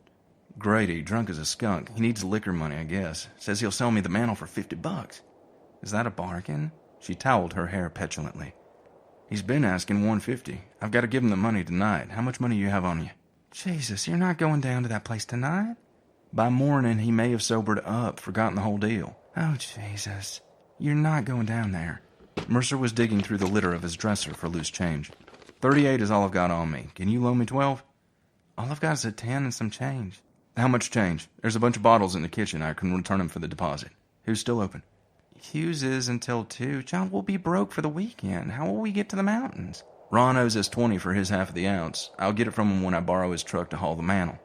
Grady, drunk as a skunk. He needs liquor money, I guess. Says he'll sell me the mantle for $50. Is that a bargain? She toweled her hair petulantly. He's been asking $150. I've got to give him the money tonight. How much money you have on you? Jesus, you're not going down to that place tonight? By morning, he may have sobered up, forgotten the whole deal. Oh, Jesus. You're not going down there. Mercer was digging through the litter of his dresser for loose change. 38 is all I've got on me. Can you loan me 12? All I've got is a 10 and some change. How much change? There's a bunch of bottles in the kitchen. I can return them for the deposit. Who's still open? Hughes is until 2. John, we'll be broke for the weekend. How will we get to the mountains? Ron owes us 20 for his half of the ounce. I'll get it from him when I borrow his truck to haul the mantle.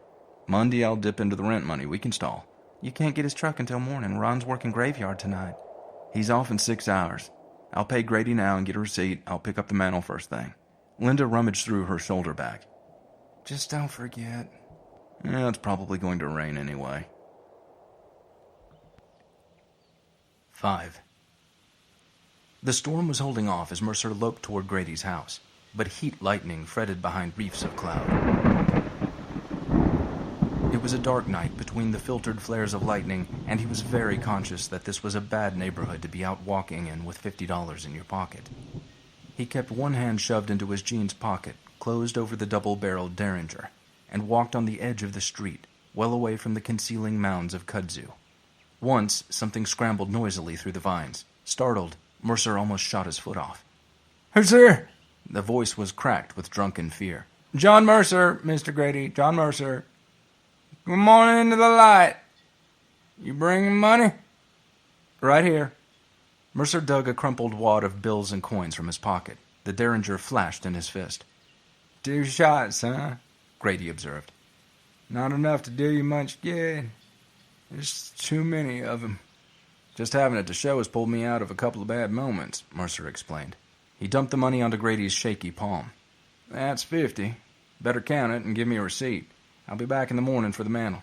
Monday, I'll dip into the rent money. We can stall. You can't get his truck until morning. Ron's working graveyard tonight. He's off in 6 hours. I'll pay Grady now and get a receipt. I'll pick up the mantle first thing. Linda rummaged through her shoulder bag. Just don't forget. Yeah, it's probably going to rain anyway. 5. The storm was holding off as Mercer loped toward Grady's house, but heat lightning fretted behind reefs of cloud. It was a dark night between the filtered flares of lightning, and he was very conscious that this was a bad neighborhood to be out walking in with $50 in your pocket. He kept one hand shoved into his jeans pocket, closed over the double-barreled Derringer, and walked on the edge of the street, well away from the concealing mounds of kudzu. Once, something scrambled noisily through the vines. Startled, Mercer almost shot his foot off. Who's there? The voice was cracked with drunken fear. John Mercer, Mr. Grady, John Mercer. Come on into the light. You bringing money? Right here. Mercer dug a crumpled wad of bills and coins from his pocket. The Derringer flashed in his fist. 2 shots, huh? Grady observed. Not enough to do you much good. There's too many of them. Just having it to show has pulled me out of a couple of bad moments, Mercer explained. He dumped the money onto Grady's shaky palm. That's 50. Better count it and give me a receipt. I'll be back in the morning for the mantle.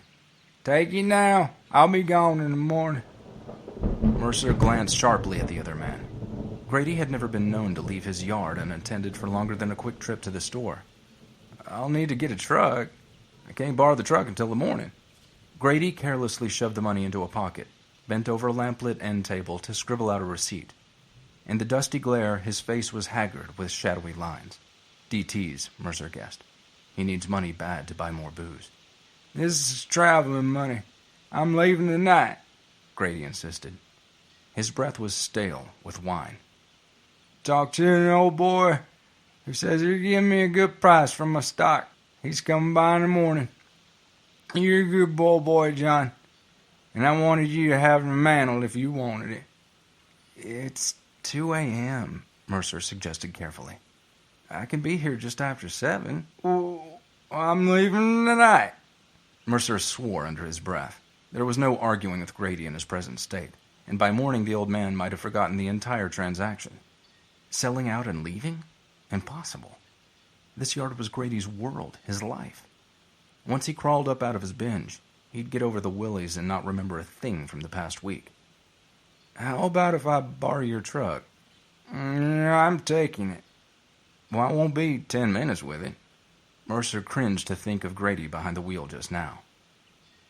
Take it now. I'll be gone in the morning. Mercer glanced sharply at the other man. Grady had never been known to leave his yard unattended for longer than a quick trip to the store. I'll need to get a truck. I can't borrow the truck until the morning. Grady carelessly shoved the money into a pocket, bent over a lamplit end table to scribble out a receipt. In the dusty glare, his face was haggard with shadowy lines. DT's, Mercer guessed. He needs money bad to buy more booze. This is traveling money. I'm leaving tonight, Grady insisted. His breath was stale with wine. Talked to an old boy who says he'll give me a good price for my stock. He's coming by in the morning. You're a good boy, John. And I wanted you to have the mantle if you wanted it. It's 2 a.m., Mercer suggested carefully. I can be here just after 7. Well, I'm leaving tonight. Mercer swore under his breath. There was no arguing with Grady in his present state, and by morning the old man might have forgotten the entire transaction. Selling out and leaving? Impossible. This yard was Grady's world, his life. Once he crawled up out of his binge, he'd get over the willies and not remember a thing from the past week. How about if I borrow your truck? I'm taking it. Well, I won't be 10 minutes with it. Mercer cringed to think of Grady behind the wheel just now.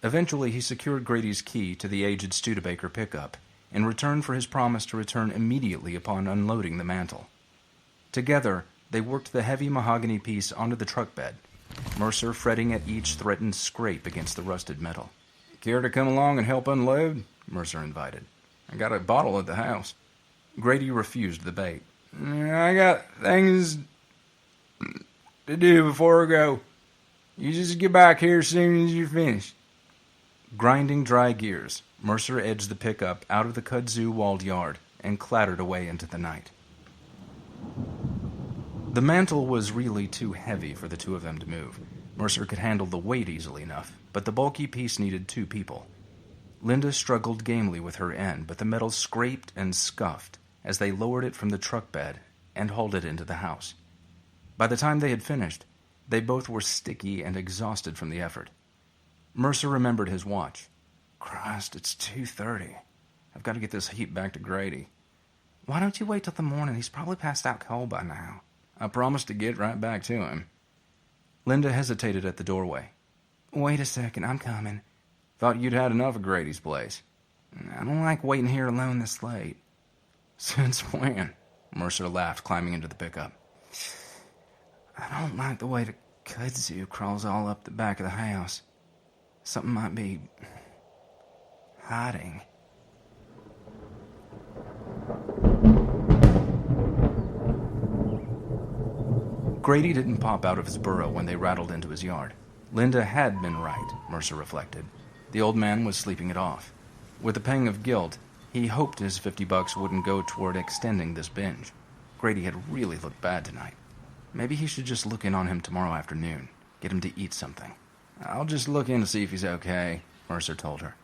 Eventually, he secured Grady's key to the aged Studebaker pickup in return for his promise to return immediately upon unloading the mantle. Together, they worked the heavy mahogany piece onto the truck bed, Mercer fretting at each threatened scrape against the rusted metal. Care to come along and help unload? Mercer invited. I got a bottle at the house. Grady refused the bait. I got things to do before I go. You just get back here as soon as you're finished. Grinding dry gears, Mercer edged the pickup out of the kudzu walled yard and clattered away into the night. The mantle was really too heavy for the two of them to move. Mercer could handle the weight easily enough, but the bulky piece needed 2 people. Linda struggled gamely with her end, but the metal scraped and scuffed as they lowered it from the truck bed and hauled it into the house. By the time they had finished, they both were sticky and exhausted from the effort. Mercer remembered his watch. Christ, it's 2:30. I've got to get this heap back to Grady. Why don't you wait till the morning? He's probably passed out cold by now. I promised to get right back to him. Linda hesitated at the doorway. Wait a second, I'm coming. Thought you'd had enough of Grady's place. I don't like waiting here alone this late. Since when? Mercer laughed, climbing into the pickup. I don't like the way the kudzu crawls all up the back of the house. Something might be hiding. Grady didn't pop out of his burrow when they rattled into his yard. Linda had been right, Mercer reflected. The old man was sleeping it off. With a pang of guilt, he hoped his $50 wouldn't go toward extending this binge. Grady had really looked bad tonight. Maybe he should just look in on him tomorrow afternoon, get him to eat something. I'll just look in to see if he's okay, Mercer told her.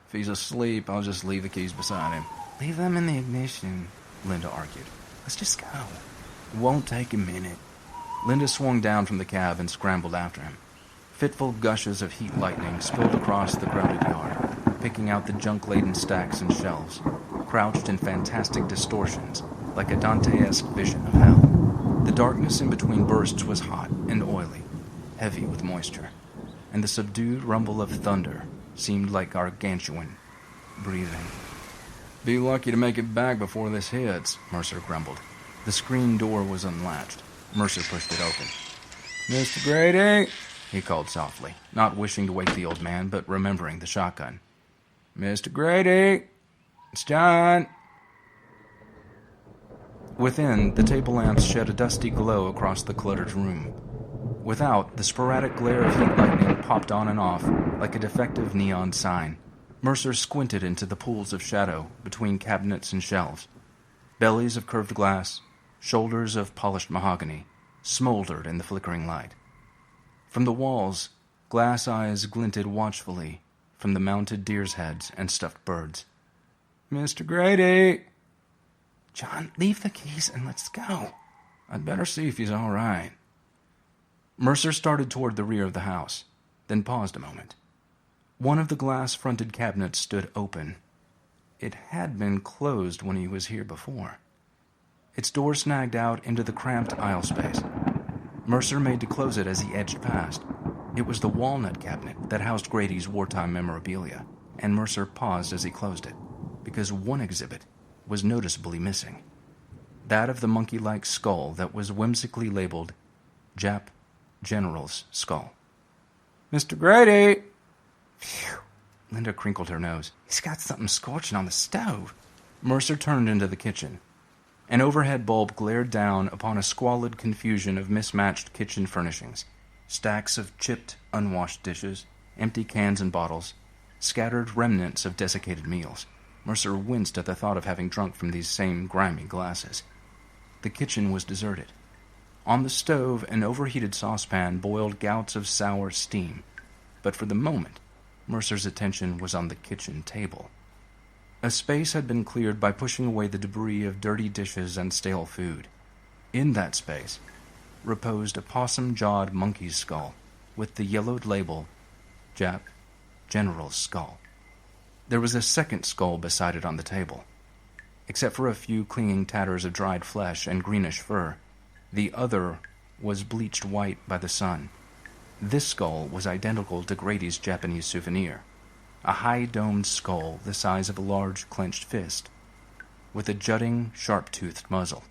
If he's asleep, I'll just leave the keys beside him. Leave them in the ignition, Linda argued. Let's just go. It won't take a minute. Linda swung down from the cab and scrambled after him. Fitful gushes of heat lightning spilled across the crowded yard, picking out the junk-laden stacks and shelves, crouched in fantastic distortions, like a Dante-esque vision of hell. The darkness in between bursts was hot and oily, heavy with moisture, and the subdued rumble of thunder seemed like gargantuan breathing. Be lucky to make it back before this hits, Mercer grumbled. The screen door was unlatched. Mercer pushed it open. Mr. Grady, he called softly, not wishing to wake the old man, but remembering the shotgun. Mr. Grady, it's John. Within, the table lamps shed a dusty glow across the cluttered room. Without, the sporadic glare of heat lightning popped on and off like a defective neon sign. Mercer squinted into the pools of shadow between cabinets and shelves. Bellies of curved glass, shoulders of polished mahogany, smoldered in the flickering light. From the walls, Glass eyes glinted watchfully from the mounted deer's heads and stuffed birds. "Mr. Grady!" "John, leave the keys and let's go." "I'd better see if he's all right." Mercer started toward the rear of the house, then paused a moment. One of the glass-fronted cabinets stood open. It had been closed when he was here before. Its door snagged out into the cramped aisle space. Mercer made to close it as he edged past. It was the walnut cabinet that housed Grady's wartime memorabilia, and Mercer paused as he closed it, because one exhibit was noticeably missing. That of the monkey-like skull that was whimsically labeled Jap General's Skull. "Mr. Grady!" "Phew." Linda crinkled her nose. "He's got something scorching on the stove." Mercer turned into the kitchen. An overhead bulb glared down upon a squalid confusion of mismatched kitchen furnishings. Stacks of chipped, unwashed dishes, empty cans and bottles, scattered remnants of desiccated meals. Mercer winced at the thought of having drunk from these same grimy glasses. The kitchen was deserted. On the stove, an overheated saucepan boiled gouts of sour steam, but for the moment, Mercer's attention was on the kitchen table. A space had been cleared by pushing away the debris of dirty dishes and stale food. In that space reposed a possum-jawed monkey's skull with the yellowed label, Jap General's Skull. There was a second skull beside it on the table. Except for a few clinging tatters of dried flesh and greenish fur, the other was bleached white by the sun. This skull was identical to Grady's Japanese souvenir, a high-domed skull the size of a large clenched fist, with a jutting, sharp-toothed muzzle.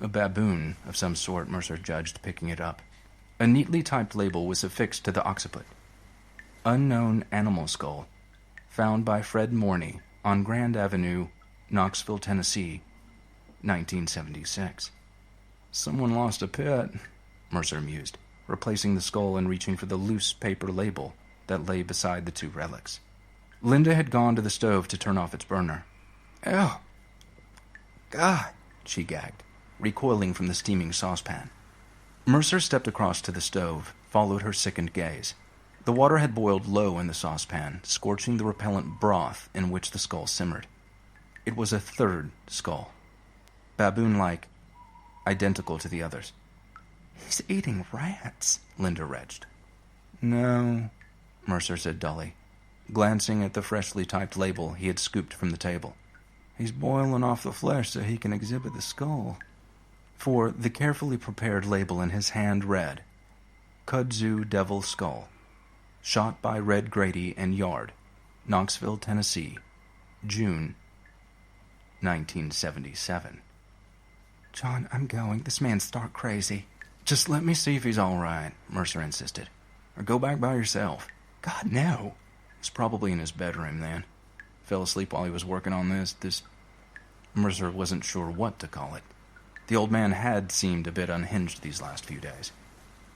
A baboon of some sort, Mercer judged, picking it up. A neatly typed label was affixed to the occiput. Unknown animal skull, found by Fred Morney on Grand Avenue, Knoxville, Tennessee, 1976. "Someone lost a pet," Mercer mused, replacing the skull and reaching for the loose paper label that lay beside the two relics. Linda had gone to the stove to turn off its burner. "Oh, God," she gagged, recoiling from the steaming saucepan. Mercer stepped across to the stove, followed her sickened gaze. The water had boiled low in the saucepan, scorching the repellent broth in which the skull simmered. It was a third skull, baboon-like, identical to the others. "He's eating rats," Linda retched. "No," Mercer said dully, glancing at the freshly typed label he had scooped from the table. "He's boiling off the flesh so he can exhibit the skull." For the carefully prepared label in his hand read, Kudzu Devil Skull, shot by Red Grady and Yard, Knoxville, Tennessee, June 1977. "John, I'm going. This man's stark crazy." "Just let me see if he's all right," Mercer insisted. "Or go back by yourself." "God, no." He's probably in his bedroom then. Fell asleep while he was working on this. Mercer wasn't sure what to call it. The old man had seemed a bit unhinged these last few days.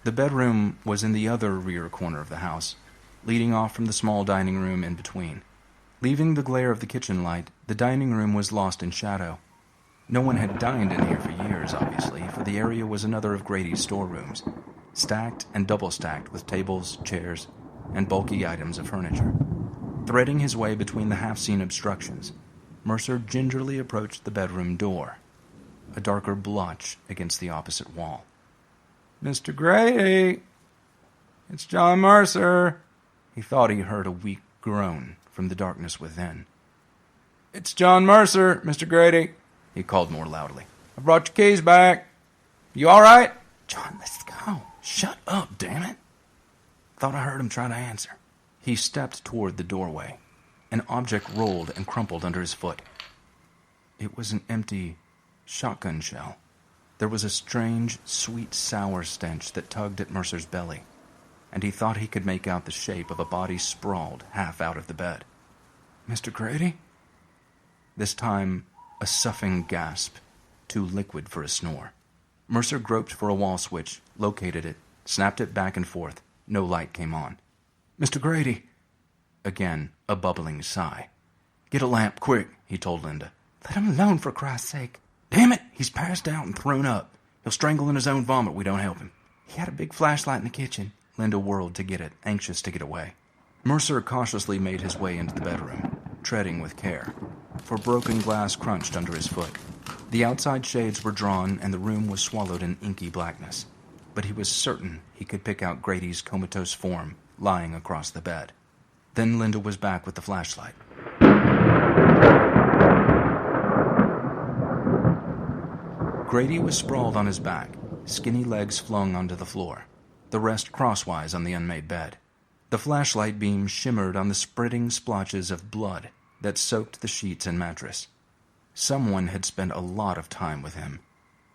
The bedroom was in the other rear corner of the house, leading off from the small dining room in between. Leaving the glare of the kitchen light, the dining room was lost in shadow. No one had dined in here for years, obviously, for the area was another of Grady's storerooms, stacked and double-stacked with tables, chairs, and bulky items of furniture. Threading his way between the half-seen obstructions, Mercer gingerly approached the bedroom door, a darker blotch against the opposite wall. "Mr. Grady! It's John Mercer!" He thought he heard a weak groan from the darkness within. "It's John Mercer, Mr. Grady," he called more loudly. "I brought your keys back. You all right?" "John, let's go." "Shut up, damn it!" Thought I heard him try to answer. He stepped toward the doorway. An object rolled and crumpled under his foot. It was an empty shotgun shell. There was a strange, sweet, sour stench that tugged at Mercer's belly, and he thought he could make out the shape of a body sprawled half out of the bed. "Mr. Grady?" This time, a soughing gasp, too liquid for a snore. Mercer groped for a wall switch, located it, snapped it back and forth. No light came on. "Mr. Grady!" Again, a bubbling sigh. "Get a lamp, quick," he told Linda. "Let him alone, for Christ's sake." "Damn it! He's passed out and thrown up. He'll strangle in his own vomit. We don't help him." "He had a big flashlight in the kitchen." Linda whirled to get it, anxious to get away. Mercer cautiously made his way into the bedroom, treading with care, for broken glass crunched under his foot. The outside shades were drawn and the room was swallowed in inky blackness, but he was certain he could pick out Grady's comatose form lying across the bed. Then Linda was back with the flashlight. Grady was sprawled on his back, skinny legs flung onto the floor, the rest crosswise on the unmade bed. The flashlight beam shimmered on the spreading splotches of blood that soaked the sheets and mattress. Someone had spent a lot of time with him,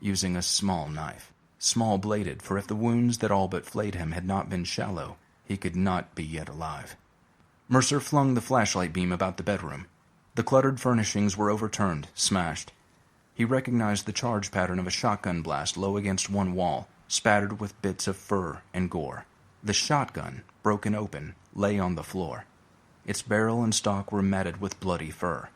using a small knife, small-bladed, for if the wounds that all but flayed him had not been shallow, he could not be yet alive. Mercer flung the flashlight beam about the bedroom. The cluttered furnishings were overturned, smashed. He recognized the charge pattern of a shotgun blast low against one wall, spattered with bits of fur and gore. The shotgun, broken open, lay on the floor. Its barrel and stock were matted with bloody fur.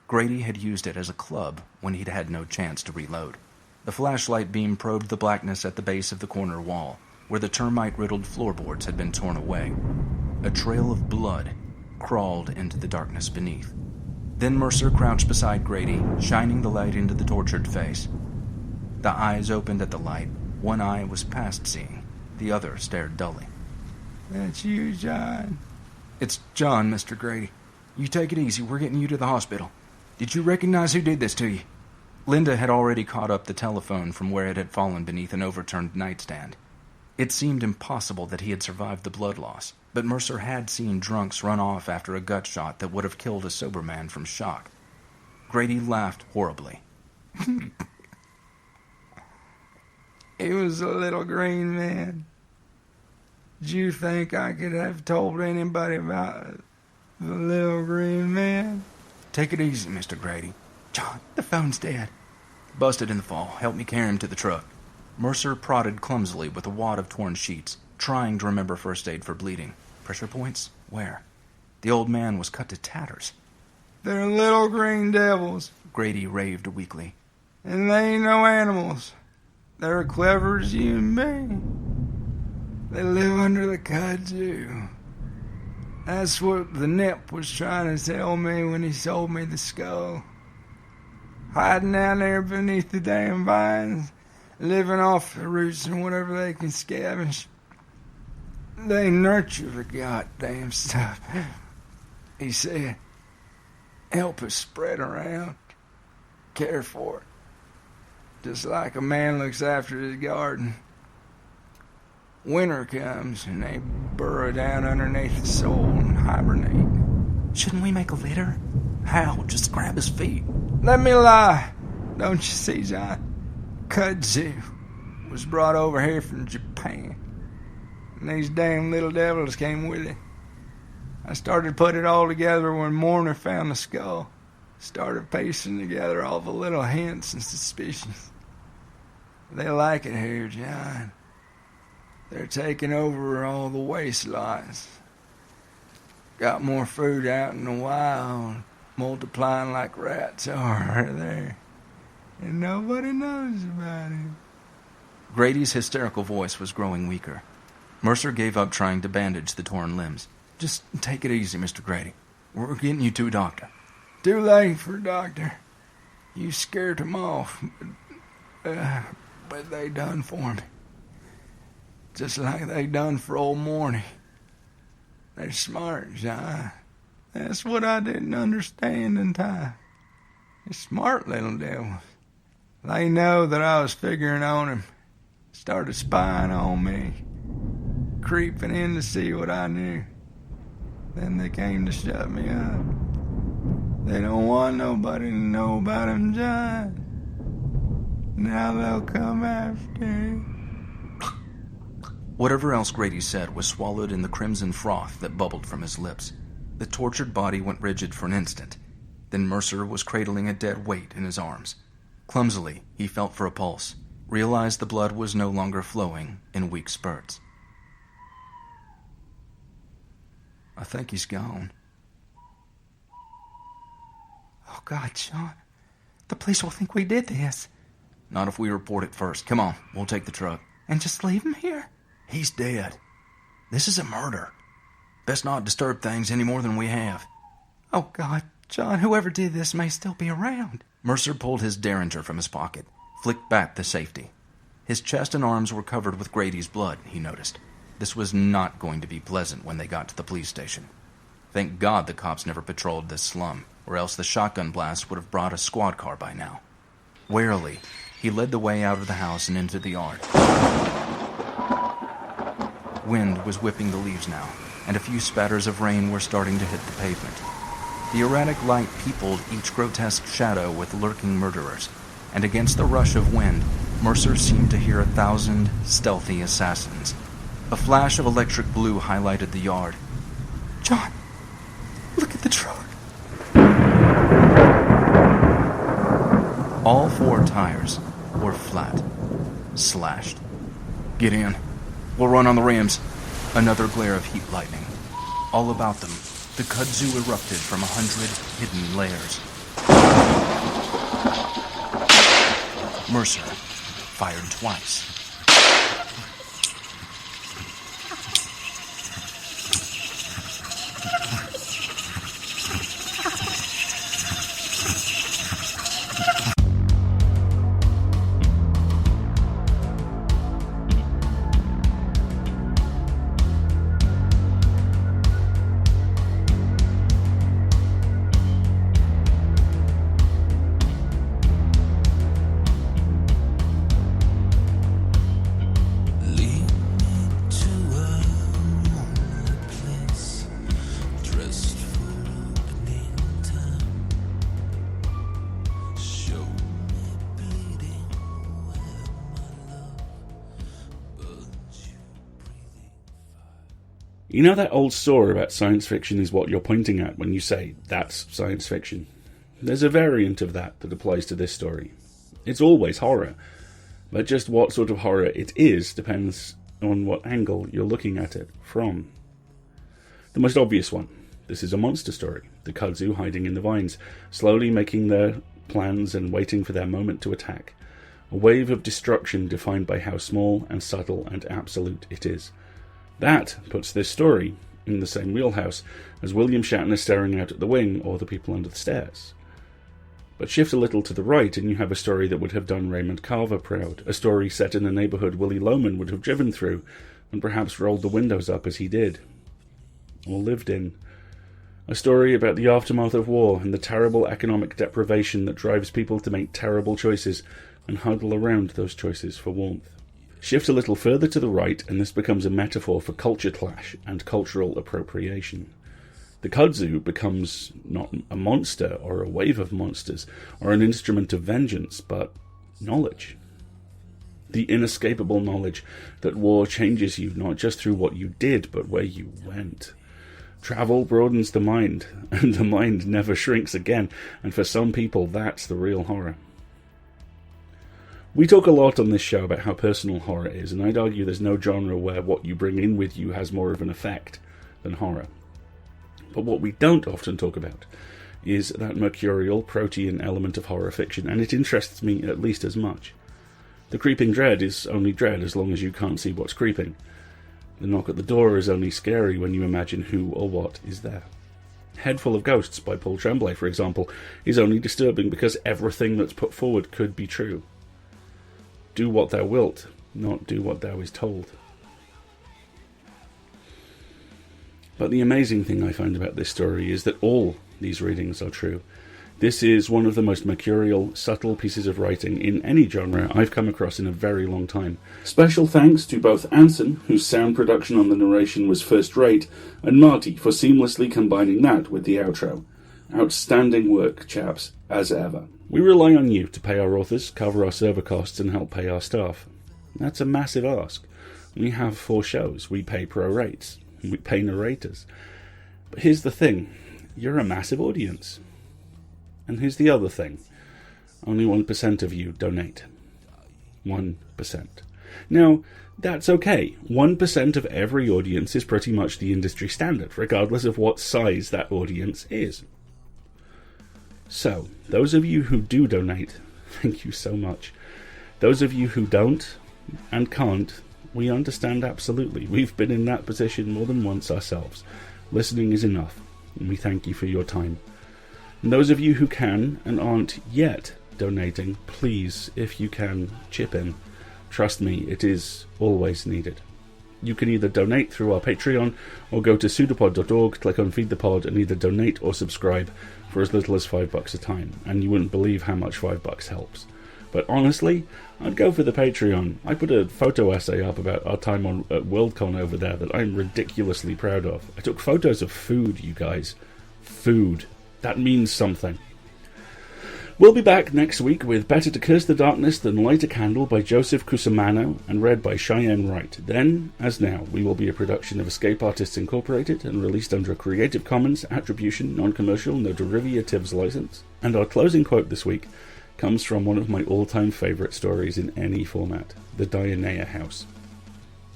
Grady had used it as a club when he'd had no chance to reload. The flashlight beam probed the blackness at the base of the corner wall, where the termite-riddled floorboards had been torn away. A trail of blood crawled into the darkness beneath. Then Mercer crouched beside Grady, shining the light into the tortured face. The eyes opened at the light. One eye was past seeing. The other stared dully. That's you, John. It's John, Mr. Grady. You take it easy. We're getting you to the hospital. Did you recognize who did this to you? Linda had already caught up the telephone from where it had fallen beneath an overturned nightstand. It seemed impossible that he had survived the blood loss, but Mercer had seen drunks run off after a gut shot that would have killed a sober man from shock. Grady laughed horribly. He was a little green man. Did you think I could have told anybody about the little green man? Take it easy, Mr. Grady. John, the phone's dead. Busted in the fall. Help me carry him to the truck. Mercer prodded clumsily with a wad of torn sheets, trying to remember first aid for bleeding. Pressure points? Where? The old man was cut to tatters. They're little green devils, Grady raved weakly. And they ain't no animals. They're clever as you and me. They live under the kudzu. That's what the nip was trying to tell me when he sold me the skull. Hiding down there beneath the damn vines, living off the roots and whatever they can scavenge. They nurture the goddamn stuff. He said, help us spread around, care for it. Just like a man looks after his garden. Winter comes and they burrow down underneath the soil and hibernate. Shouldn't we make a litter? How? Just grab his feet. Let me lie. Don't you see, John? Kudzu was brought over here from Japan. And these damn little devils came with it. I started to put it all together when Mourner found the skull. Started piecing together all the little hints and suspicions. They like it here, John. They're taking over all the waste lots. Got more food out in the wild, multiplying like rats are there. And nobody knows about it. Grady's hysterical voice was growing weaker. Mercer gave up trying to bandage the torn limbs. Just take it easy, Mr. Grady. We're getting you to a doctor. Too late for a doctor. You scared them off. But they done for me. Just like they done for old Morny. They're smart, John. That's what I didn't understand in time. They're smart little devils. They know that I was figuring on him. Started spying on me. Creeping in to see what I knew. Then they came to shut me up. They don't want nobody to know about him, John. Now they'll come after him. Whatever else Grady said was swallowed in the crimson froth that bubbled from his lips. The tortured body went rigid for an instant. Then Mercer was cradling a dead weight in his arms. Clumsily, he felt for a pulse, realized the blood was no longer flowing in weak spurts. I think he's gone. Oh, God, Sean. The police will think we did this. Not if we report it first. Come on, we'll take the truck. And just leave him here? He's dead. This is a murder. Best not disturb things any more than we have. Oh, God, John, whoever did this may still be around. Mercer pulled his derringer from his pocket, flicked back the safety. His chest and arms were covered with Grady's blood, he noticed. This was not going to be pleasant when they got to the police station. Thank God the cops never patrolled this slum, or else the shotgun blast would have brought a squad car by now. Warily, he led the way out of the house and into the yard. Wind was whipping the leaves now, and a few spatters of rain were starting to hit the pavement. The erratic light peopled each grotesque shadow with lurking murderers, and against the rush of wind, Mercer seemed to hear 1,000 stealthy assassins. A flash of electric blue highlighted the yard. John, look at the truck. All 4 tires were flat, slashed. Get in. We'll run on the rims. Another glare of heat lightning. All about them, the kudzu erupted from 100 hidden layers. Mercer fired twice. You know that old saw about science fiction is what you're pointing at when you say, that's science fiction? There's a variant of that applies to this story. It's always horror, but just what sort of horror it is depends on what angle you're looking at it from. The most obvious one. This is a monster story. The kudzu hiding in the vines, slowly making their plans and waiting for their moment to attack. A wave of destruction defined by how small and subtle and absolute it is. That puts this story in the same wheelhouse as William Shatner staring out at the wing or The People Under the Stairs. But shift a little to the right and you have a story that would have done Raymond Carver proud, a story set in a neighbourhood Willy Loman would have driven through and perhaps rolled the windows up as he did, or lived in. A story about the aftermath of war and the terrible economic deprivation that drives people to make terrible choices and huddle around those choices for warmth. Shift a little further to the right and this becomes a metaphor for culture clash and cultural appropriation. The kudzu becomes not a monster or a wave of monsters or an instrument of vengeance, but knowledge. The inescapable knowledge that war changes you not just through what you did, but where you went. Travel broadens the mind, and the mind never shrinks again, and for some people that's the real horror. We talk a lot on this show about how personal horror is, and I'd argue there's no genre where what you bring in with you has more of an effect than horror. But what we don't often talk about is that mercurial, protean element of horror fiction, and it interests me at least as much. The creeping dread is only dread as long as you can't see what's creeping. The knock at the door is only scary when you imagine who or what is there. Head Full of Ghosts by Paul Tremblay, for example, is only disturbing because everything that's put forward could be true. Do what thou wilt, not do what thou is told. But the amazing thing I find about this story is that all these readings are true. This is one of the most mercurial, subtle pieces of writing in any genre I've come across in a very long time. Special thanks to both Anson, whose sound production on the narration was first rate, and Marty for seamlessly combining that with the outro. Outstanding work, chaps, as ever. We rely on you to pay our authors, cover our server costs, and help pay our staff. That's a massive ask. We have 4 shows. We pay pro rates. We pay narrators. But here's the thing. You're a massive audience. And here's the other thing. Only 1% of you donate. 1%. Now, that's okay. 1% of every audience is pretty much the industry standard, regardless of what size that audience is. So, those of you who do donate, thank you so much. Those of you who don't and can't, We understand absolutely. We've been in that position more than once ourselves. Listening is enough, and we thank you for your time. And those of you who can and aren't yet donating, please, if you can, chip in. Trust me, it is always needed. You can either donate through our Patreon or go to pseudopod.org, click on Feed the Pod, and either donate or subscribe for as little as $5 a time. And you wouldn't believe how much $5 helps. But honestly, I'd go for the Patreon. I put a photo essay up about our time at Worldcon over there that I'm ridiculously proud of. I took photos of food, you guys. Food. That means something. We'll be back next week with Better to Curse the Darkness Than Light a Candle by Joseph Cusimano and read by Cheyenne Wright. Then, as now, we will be a production of Escape Artists Incorporated and released under a Creative Commons Attribution Non-Commercial No Derivatives license. And our closing quote this week comes from one of my all-time favourite stories in any format, The Dionea House.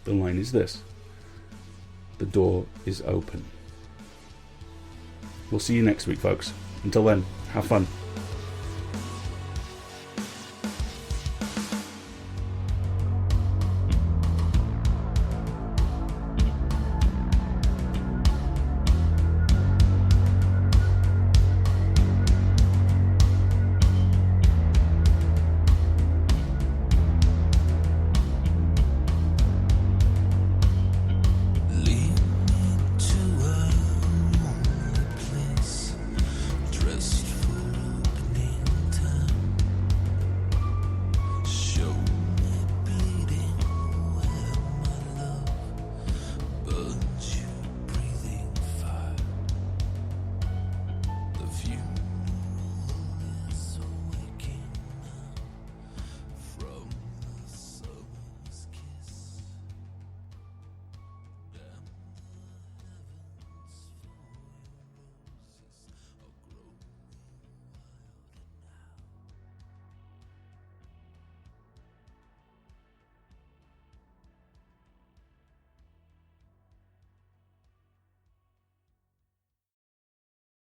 The line is this: "The door is open." We'll see you next week, folks. Until then, have fun.